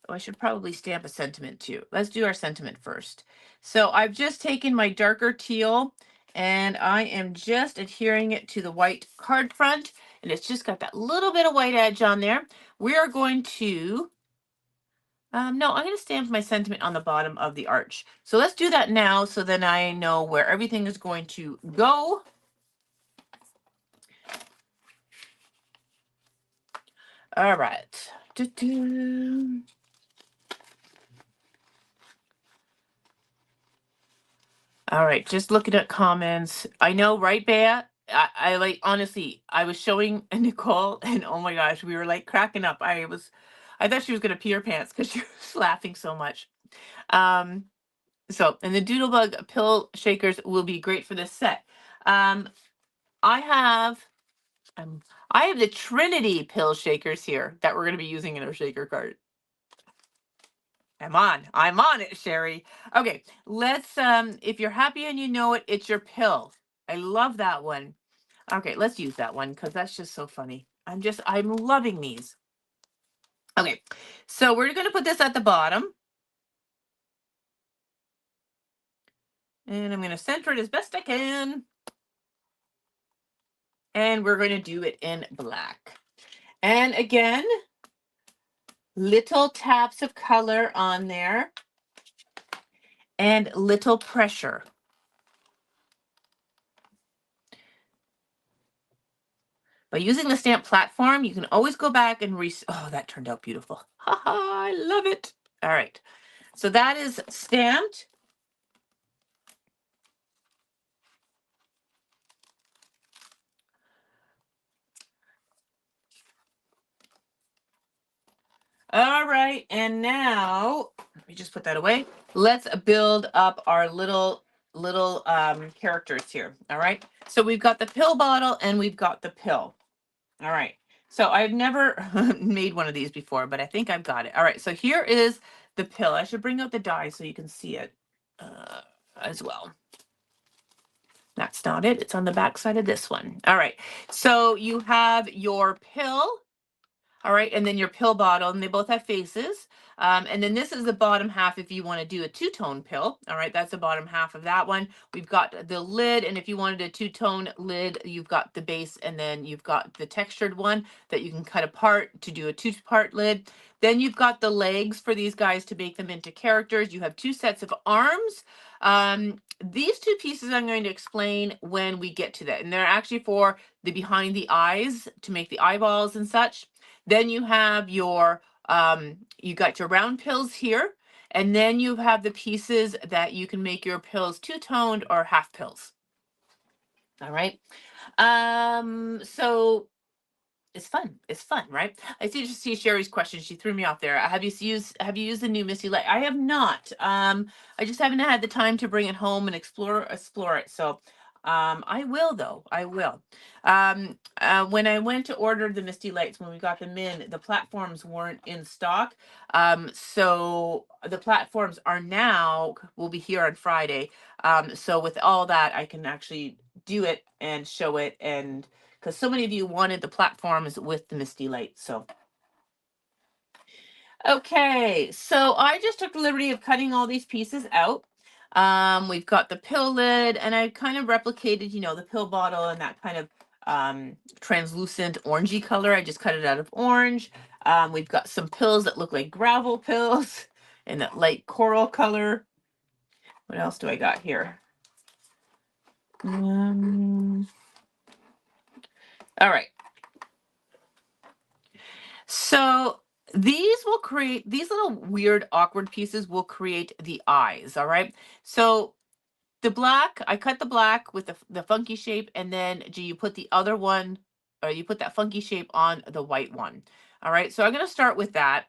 Speaker 1: Oh, I should probably stamp a sentiment too. Let's do our sentiment first. So I've just taken my darker teal, and I am just adhering it to the white card front, and it's just got that little bit of white edge on there. We are going to, no, I'm going to stamp my sentiment on the bottom of the arch. So let's do that now, so then I know where everything is going to go. All right. Doo-doo. All right, just looking at comments. I know, right, Bea? I like, honestly, I was showing Nicole, and oh my gosh, we were like cracking up. I thought she was gonna pee her pants because she was laughing so much. Um, and the Doodlebug pill shakers will be great for this set. Um, I have I have the Trinity pill shakers here that we're gonna be using in our shaker card. I'm on it, Sherry. Okay, let's if you're happy and you know it, it's your pill. I love that one. Okay, let's use that one because that's just so funny. I'm loving these. Okay, so we're gonna put this at the bottom. And I'm going to center it as best I can. And we're going to do it in black. And again, little taps of color on there and little pressure. By using the stamp platform, you can always go back and oh, that turned out beautiful. Ha ha, I love it. All right. So that is stamped. All right, and now let me just put that away. Let's build up our little characters here. All right. So we've got the pill bottle and we've got the pill. All right. So I've never made one of these before, but I think I've got it. All right. So here is the pill. I should bring out the die so you can see it as well. That's not it. It's on the back side of this one. All right. So you have your pill. All right, and then your pill bottle, and they both have faces. And then this is the bottom half if you want to do a two-tone pill. All right, that's the bottom half of that one. We've got the lid, and if you wanted a two-tone lid, you've got the base, and then you've got the textured one that you can cut apart to do a two-part lid. Then you've got the legs for these guys to make them into characters. You have two sets of arms. These two pieces I'm going to explain when we get to that, and they're actually for the behind the eyes to make the eyeballs and such. Then you have your, you got your round pills here, and then you have the pieces that you can make your pills two-toned or half pills. All right. So it's fun. It's fun, right? I see Sherry's question. She threw me off there. Have you used the new Misty Light? I have not. I just haven't had the time to bring it home and explore it. So I will though. I will. When I went to order the Misty Lights, when we got them in, the platforms weren't in stock. So the platforms are now, will be here on Friday. So with all that, I can actually do it and show it, and because so many of you wanted the platforms with the Misty Light. So okay, so I just took the liberty of cutting all these pieces out. We've got the pill lid, and I kind of replicated, you know, the pill bottle and that kind of translucent orangey color. I just cut it out of orange. We've got some pills that look like gravel pills in that light coral color. What else do I got here? All right. So these will create, these little weird, awkward pieces will create the eyes, all right? So the black, I cut the black with the funky shape, and then you put the other one, or you put that funky shape on the white one. All right, so I'm going to start with that.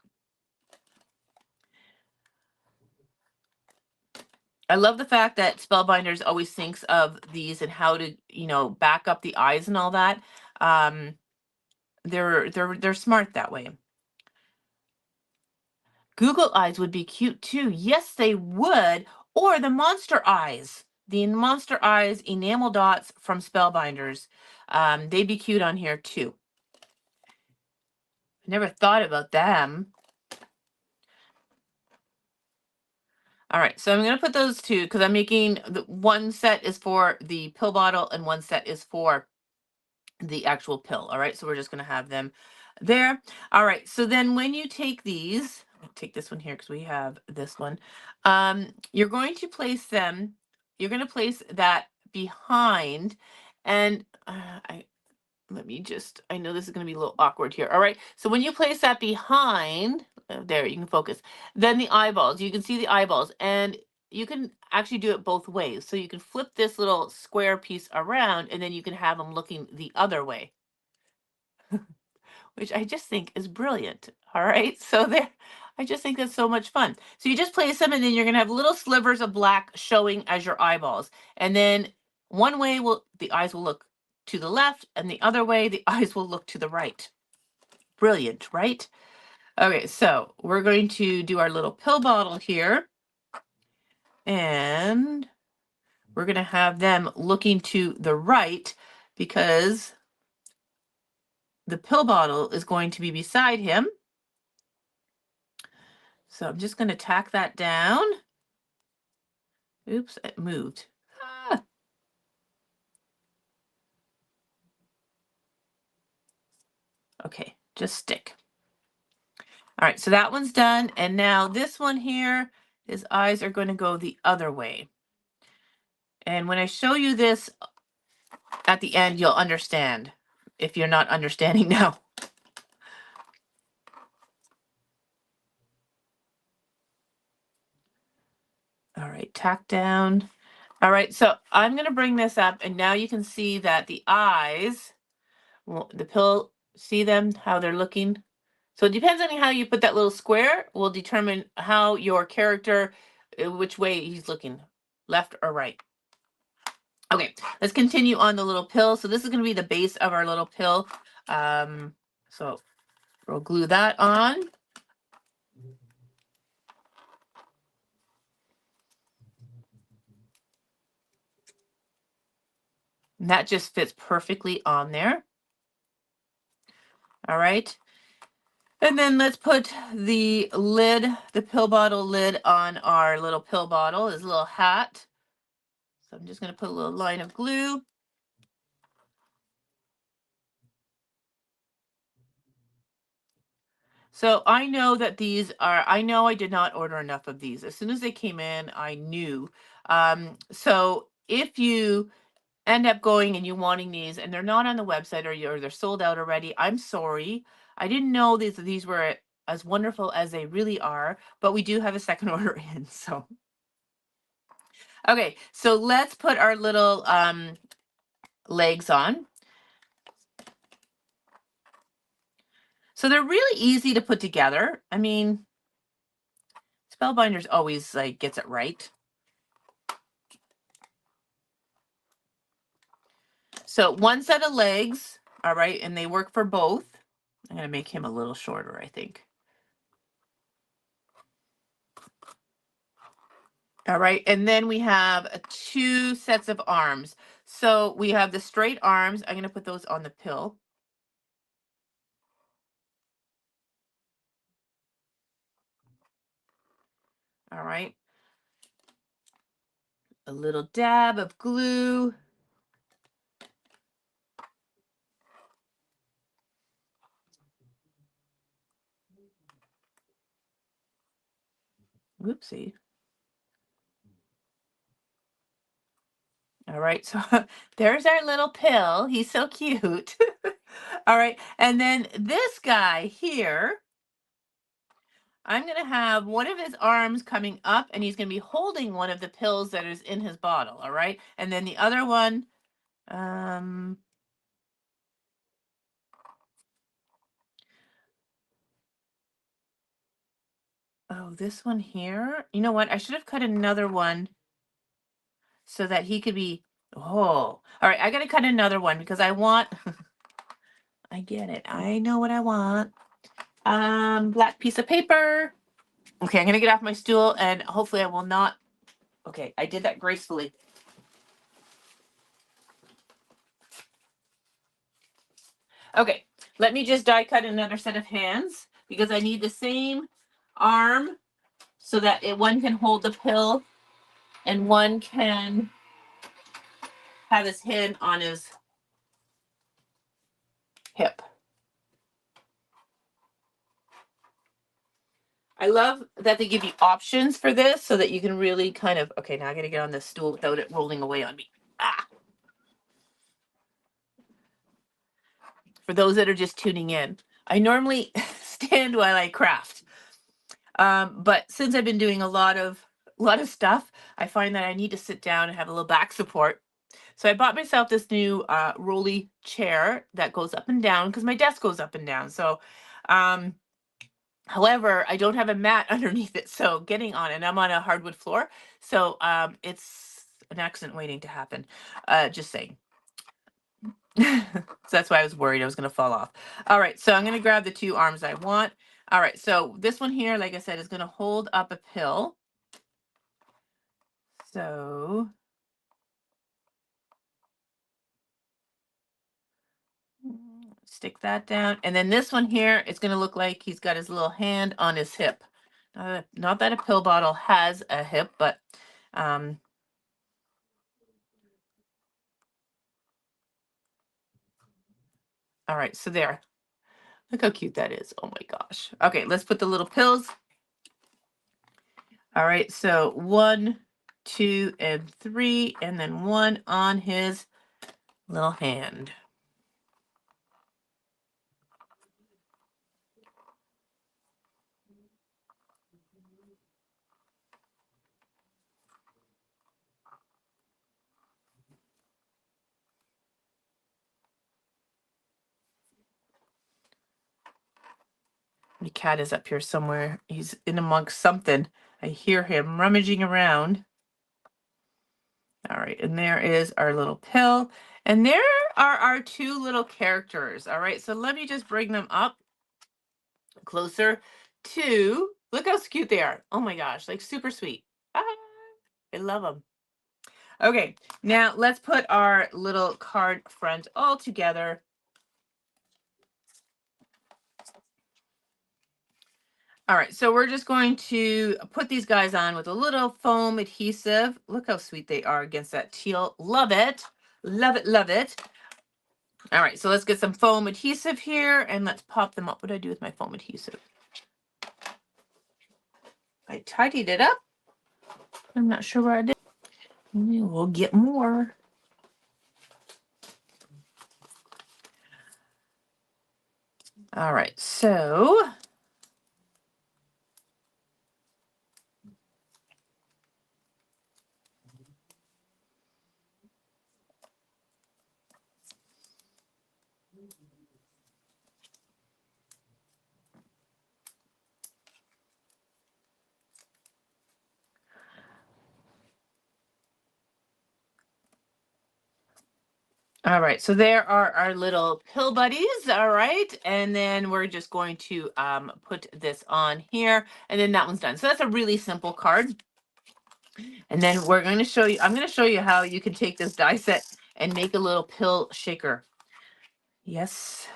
Speaker 1: I love the fact that Spellbinders always thinks of these and how to, you know, back up the eyes and all that. They're smart that way. Google eyes would be cute too. Yes, they would. Or the monster eyes. The monster eyes enamel dots from Spellbinders. They'd be cute on here too. I never thought about them. All right, so I'm going to put those two because I'm making one set is for the pill bottle and one set is for the actual pill. All right, so we're just going to have them there. All right, so then when you take these, I'll take this one here because we have this one. You're going to place them, you're going to place that behind, and let me just, I know this is going to be a little awkward here. All right, so when you place that behind, there, you can focus, then the eyeballs, you can see the eyeballs, and you can actually do it both ways. So you can flip this little square piece around, and then you can have them looking the other way, which I just think is brilliant. All right, so there, I just think that's so much fun. So you just place them, and then you're going to have little slivers of black showing as your eyeballs. And then one way the eyes will look to the left, and the other way the eyes will look to the right. Brilliant, right? Okay, so we're going to do our little pill bottle here, and we're going to have them looking to the right because the pill bottle is going to be beside him. So I'm just going to tack that down. Oops, it moved. Okay, just stick. All right, so that one's done. And now this one here, his eyes are going to go the other way. And when I show you this at the end, you'll understand if you're not understanding now. All right, tack down. All right, so I'm going to bring this up, and now you can see that the eyes, well, the pill, see them, how they're looking? So it depends on how you put that little square will determine how your character, which way he's looking, left or right. Okay, let's continue on the little pill. So this is going to be the base of our little pill. So we'll glue that on. And that just fits perfectly on there. All right. And then let's put the lid, the pill bottle lid on our little pill bottle, his little hat. So I'm just going to put a little line of glue. So I know that these are, I know I did not order enough of these. As soon as they came in, I knew. So if you end up going and you wanting these and they're not on the website, or they're sold out already, I'm sorry. I didn't know these were as wonderful as they really are, but we do have a second order in. So okay, so let's put our little legs on. So they're really easy to put together. I mean, Spellbinders always like gets it right. So one set of legs, all right, and they work for both. I'm going to make him a little shorter, I think. All right, and then we have two sets of arms. So we have the straight arms. I'm going to put those on the pill. All right. A little dab of glue. Whoopsie. All right, so there's our little pill. He's so cute. All right, and then this guy here, I'm going to have one of his arms coming up, and he's going to be holding one of the pills that is in his bottle, all right? And then the other one, oh, this one here. You know what? I should have cut another one so that he could be, oh, all right, I got to cut another one because I want, I get it. I know what I want. Black piece of paper. Okay, I'm going to get off my stool and hopefully I will not. Okay, I did that gracefully. Okay, let me just die cut another set of hands because I need the same arm so that one can hold the pill and one can have his hand on his hip. I love that they give you options for this so that you can really kind of, okay, now I got to get on this stool without it rolling away on me. Ah! For those that are just tuning in, I normally stand while I craft. But since I've been doing a lot of stuff, I find that I need to sit down and have a little back support. So I bought myself this new rolly chair that goes up and down because my desk goes up and down. So, however, I don't have a mat underneath it, so getting on it, and I'm on a hardwood floor, so it's an accident waiting to happen. Just saying. So that's why I was worried I was going to fall off. All right, so I'm going to grab the two arms I want. All right, so this one here, like I said, is going to hold up a pill. So stick that down. And then this one here, it's going to look like he's got his little hand on his hip. Not that a pill bottle has a hip, but all right, so there. Look how cute that is. Oh my gosh. Okay, let's put the little pills. All right, so 1, 2, and 3, and then 1 on his little hand. The cat is up here somewhere. He's in amongst something. I hear him rummaging around. All right, and there is our little pill. And there are our 2 little characters. All right, so let me just bring them up closer to, look how cute they are. Oh my gosh, like super sweet. Ah, I love them. Okay, now let's put our little card front all together. All right, so we're just going to put these guys on with a little foam adhesive. Look how sweet they are against that teal. Love it. Love it, love it. All right, so let's get some foam adhesive here and let's pop them up. What do I do with my foam adhesive? I tidied it up. I'm not sure what I did. We'll get more. All right, so all right, so there are our little pill buddies, all right, and then we're just going to put this on here, and then that one's done. So that's a really simple card. And then we're going to show you, I'm going to show you how you can take this die set and make a little pill shaker. Yes.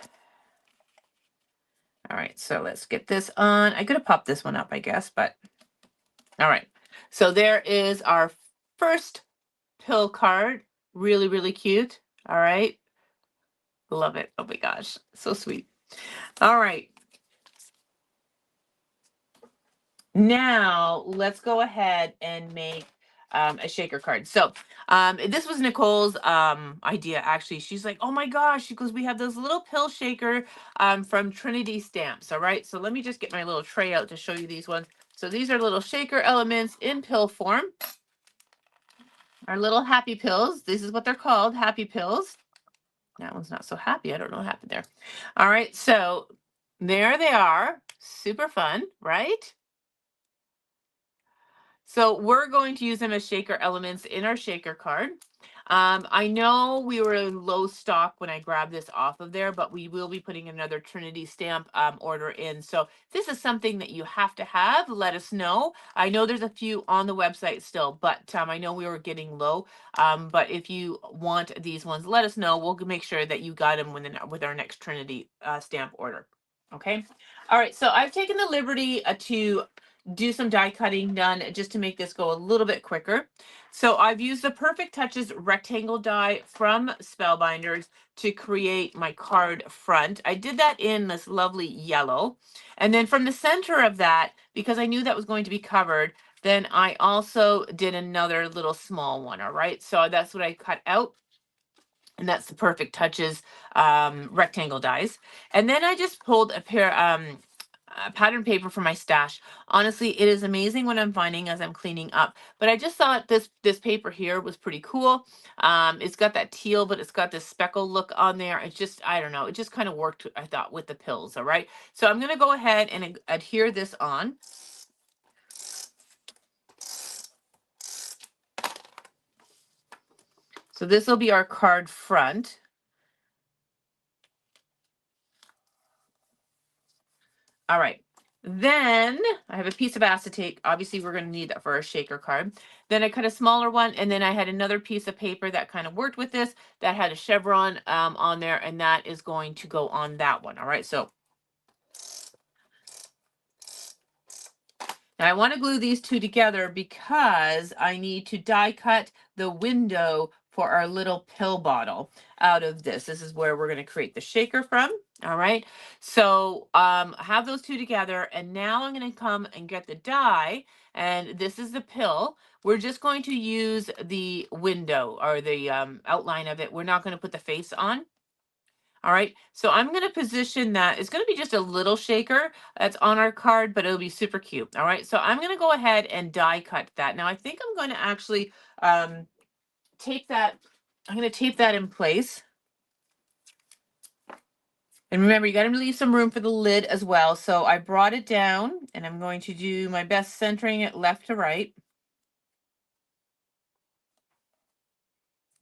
Speaker 1: All right, so let's get this on. I could have popped this one up, I guess, but all right. So there is our first pill card. Really, really cute. All right. Love it. Oh my gosh, so sweet. All right. Now let's go ahead and make a shaker card. So this was Nicole's idea, actually. She's like, oh my gosh, she goes, we have this little pill shaker from Trinity Stamps. All right, so let me just get my little tray out to show you these ones. So these are little shaker elements in pill form. Our little happy pills. This is what they're called, happy pills. That one's not so happy. I don't know what happened there. All right, so there they are. Super fun, right? So we're going to use them as shaker elements in our shaker card. I know we were in low stock when I grabbed this off of there, but we will be putting another Trinity stamp order in. So if this is something that you have to have, let us know. I know there's a few on the website still, but I know we were getting low. But if you want these ones, let us know. We'll make sure that you got them with our next Trinity stamp order. Okay. All right. So I've taken the liberty to do some die cutting done just to make this go a little bit quicker. So I've used the Perfect Touches rectangle die from Spellbinders to create my card front. I did that in this lovely yellow. And then from the center of that, because I knew that was going to be covered, then I also did another little small one. All right. So that's what I cut out. And that's the Perfect Touches rectangle dies. And then I just pulled a pair pattern paper from my stash. Honestly, it is amazing what I'm finding as I'm cleaning up. But I just thought this paper here was pretty cool. It's got that teal, but it's got this speckle look on there. It's just, I don't know, it just kind of worked, I thought, with the pills. All right. So I'm going to go ahead and adhere this on. So this will be our card front. All right. Then I have a piece of acetate. Obviously, we're going to need that for our shaker card. Then I cut a smaller one, and then I had another piece of paper that kind of worked with this that had a chevron on there, and that is going to go on that one. All right. So now I want to glue these two together because I need to die cut the window for our little pill bottle out of this. This is where we're going to create the shaker from. All right. So have those two together. And now I'm going to come and get the die. And this is the pill. We're just going to use the window or the outline of it. We're not going to put the face on. All right, so I'm going to position that. It's going to be just a little shaker that's on our card, but it'll be super cute. All right, so I'm going to go ahead and die cut that. Now I think I'm going to actually tape that. I'm going to tape that in place. And remember, you got to leave some room for the lid as well. So I brought it down, and I'm going to do my best centering it left to right.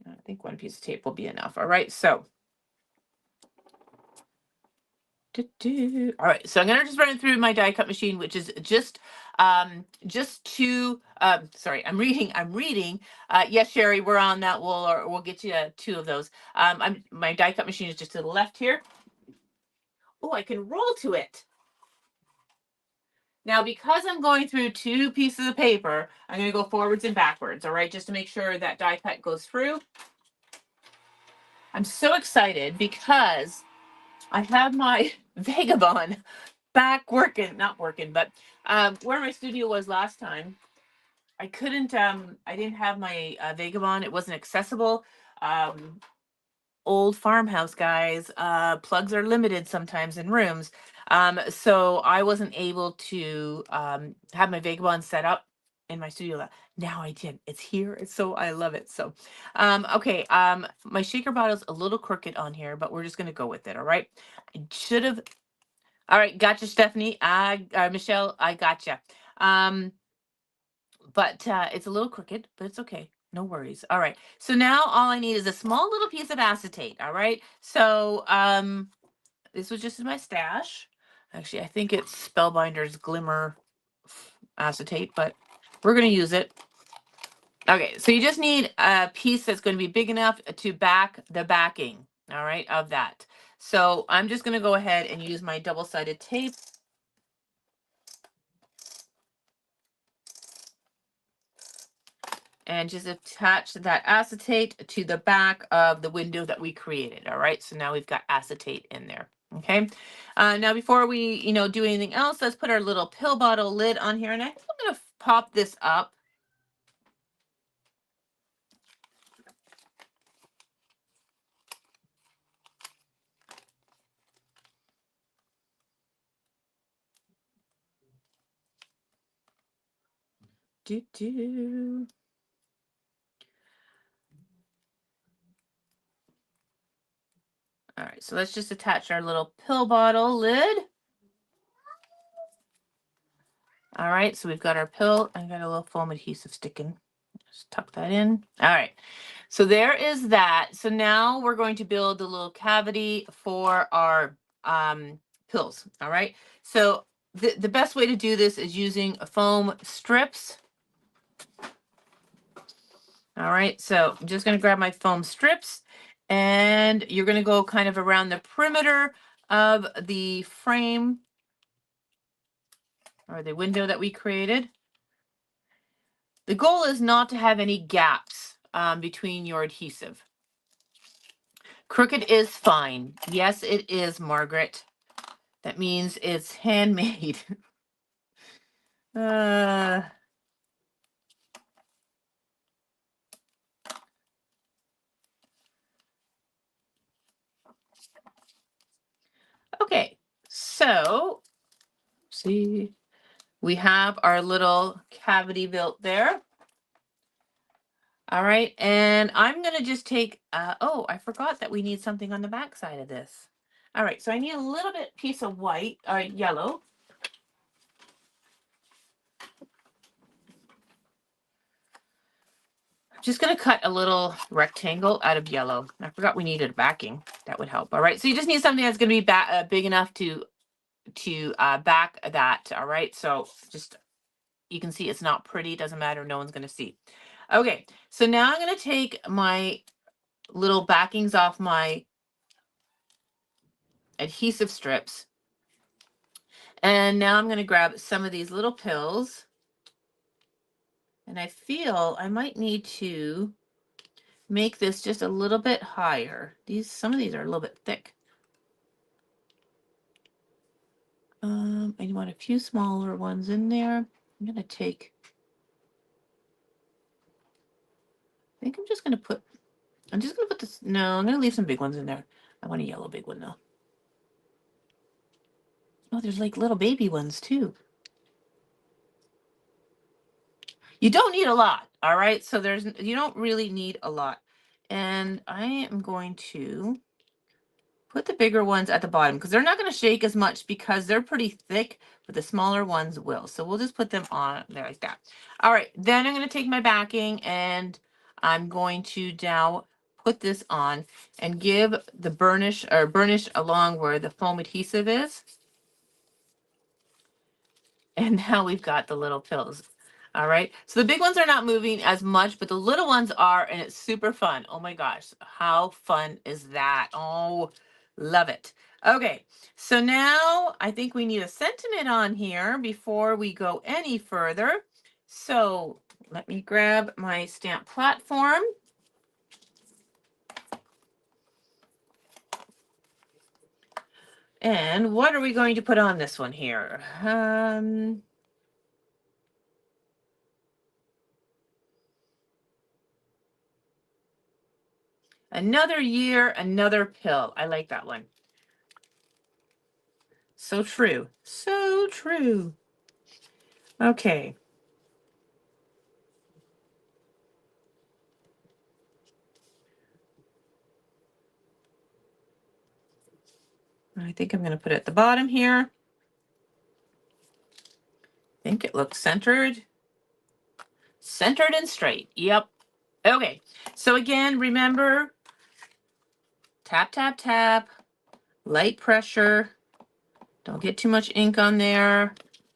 Speaker 1: I think one piece of tape will be enough. All right, so. All right, so I'm gonna just run it through my die cut machine, which is just two. Sorry, I'm reading. Yes, Sherry, we're on that. We'll get you two of those. My die cut machine is just to the left here. Oh, I can roll to it. Now, because I'm going through two pieces of paper, I'm going to go forwards and backwards. All right, just to make sure that die cut goes through. I'm so excited because I have my Vagabond back working, not working, but where my studio was last time, I couldn't, I didn't have my Vagabond. It wasn't accessible. Old farmhouse guys, plugs are limited sometimes in rooms. So I wasn't able to have my Vagabond set up in my studio. Now I did. It's here. It's so I love it. So, okay. My shaker bottle's a little crooked on here, but we're just gonna go with it. All right. I should have. All right, gotcha, Stephanie. Michelle, I gotcha. But it's a little crooked, but it's okay. No worries. All right. So now all I need is a small little piece of acetate. All right. So this was just in my stash. Actually, I think it's Spellbinders Glimmer acetate, but we're going to use it. Okay. So you just need a piece that's going to be big enough to back the backing. All right. Of that. So I'm just going to go ahead and use my double-sided tape. And just attach that acetate to the back of the window that we created. All right, so now we've got acetate in there. Okay, now before we do anything else, let's put our little pill bottle lid on here, and I think I'm gonna pop this up. All right, so let's just attach our little pill bottle lid. All right, so we've got our pill. I got a little foam adhesive sticking. Just tuck that in. All right, so there is that. So now we're going to build the little cavity for our pills. All right, so the best way to do this is using foam strips. All right, so I'm just going to grab my foam strips, and you're going to go kind of around the perimeter of the frame or the window that we created. The goal is not to have any gaps between your adhesive. Crooked is fine. Yes, it is, Margaret. That means it's handmade. Okay, so see, we have our little cavity built there. All right, and I'm gonna just take, oh, I forgot that we need something on the back side of this. All right, so I need a little bit piece of white or yellow. I'm just gonna cut a little rectangle out of yellow. I forgot we needed a backing. That would help. All right, so you just need something that's gonna be big enough to back that. All right, so just, you can see it's not pretty. It doesn't matter. No one's gonna see. Okay, so now I'm gonna take my little backings off my adhesive strips. And now I'm going to grab some of these little pills. And I feel I might need to make this just a little bit higher. Some of these are a little bit thick. I want a few smaller ones in there. I'm gonna take, I think I'm just gonna put, I'm just gonna put this, no, I'm gonna leave some big ones in there. I want a yellow big one though. Oh, there's like little baby ones too. You don't need a lot, all right? So you don't really need a lot. And I am going to put the bigger ones at the bottom because they're not going to shake as much because they're pretty thick, but the smaller ones will. So we'll just put them on there like that. All right, then I'm going to take my backing and I'm going to now put this on and give the burnish along where the foam adhesive is. And now we've got the little pills. All right. So the big ones are not moving as much, but the little ones are, and it's super fun. Oh my gosh. How fun is that? Oh, love it. Okay. So now I think we need a sentiment on here before we go any further. So let me grab my stamp platform. And what are we going to put on this one here? Another year, another pill. I like that one. So true. So true. Okay. I think I'm going to put it at the bottom here. I think it looks centered. Centered and straight. Yep. Okay. So again, remember, tap, tap, tap, light pressure. Don't get too much ink on there.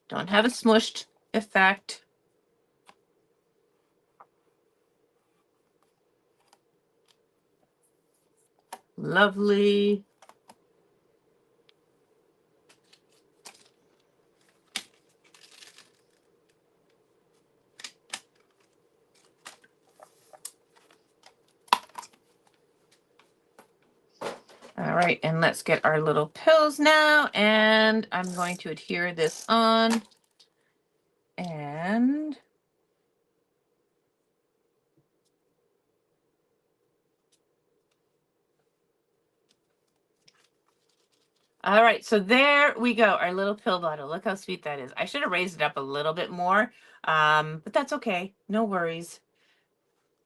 Speaker 1: Don't have a smushed effect. Lovely. All right, and let's get our little pills now, and I'm going to adhere this on, and all right, so there we go, our little pill bottle. Look how sweet that is. I should have raised it up a little bit more, but that's okay, no worries.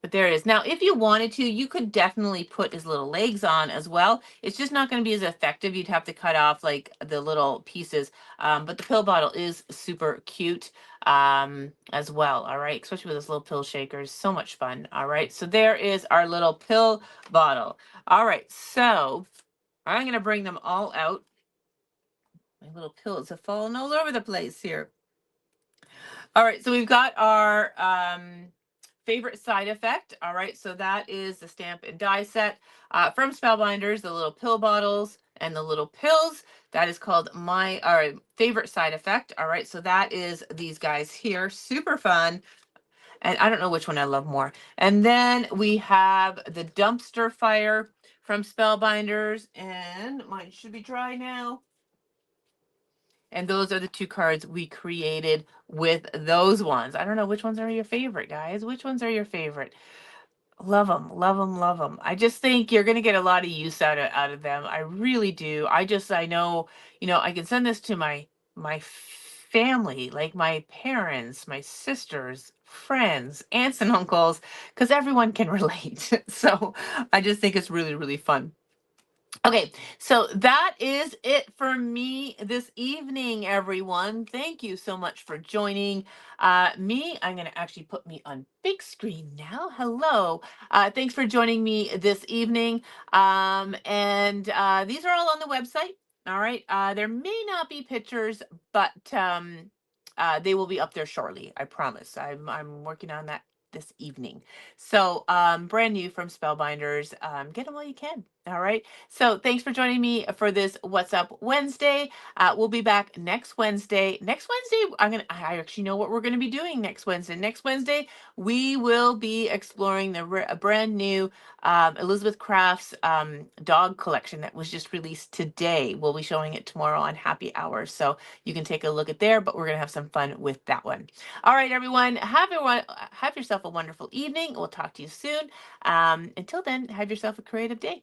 Speaker 1: But there it is. Now, if you wanted to, you could definitely put his little legs on as well. It's just not going to be as effective. You'd have to cut off like the little pieces. But the pill bottle is super cute as well. All right. Especially with those little pill shakers. So much fun. All right. So there is our little pill bottle. All right. So I'm going to bring them all out. My little pills have fallen all over the place here. All right. So we've got our favorite side effect. All right, so that is the stamp and die set from Spellbinders, the little pill bottles and the little pills. That is called my favorite side effect. All right, so that is these guys here. Super fun. And I don't know which one I love more. And then we have the dumpster fire from Spellbinders. And mine should be dry now. And those are the two cards we created with those ones. I don't know which ones are your favorite, guys. Which ones are your favorite? Love them, love them, love them. I just think you're going to get a lot of use out of them. I really do. I know, I can send this to my family, like my parents, my sisters, friends, aunts and uncles, because everyone can relate. So I just think it's really, really fun. Okay, so that is it for me this evening, everyone. Thank you so much for joining me. I'm going to actually put me on big screen now. Hello. Thanks for joining me this evening. And these are all on the website. All right. There may not be pictures, but they will be up there shortly. I promise. I'm working on that this evening. So brand new from Spellbinders. Get them while you can. All right. So thanks for joining me for this What's Up Wednesday. We'll be back next Wednesday. Next Wednesday, I actually know what we're gonna be doing next Wednesday. Next Wednesday, we will be exploring a brand new Elizabeth Crafts dog collection that was just released today. We'll be showing it tomorrow on Happy Hours, so you can take a look at there. But we're gonna have some fun with that one. All right, everyone. Have yourself a wonderful evening. We'll talk to you soon. Until then, have yourself a creative day.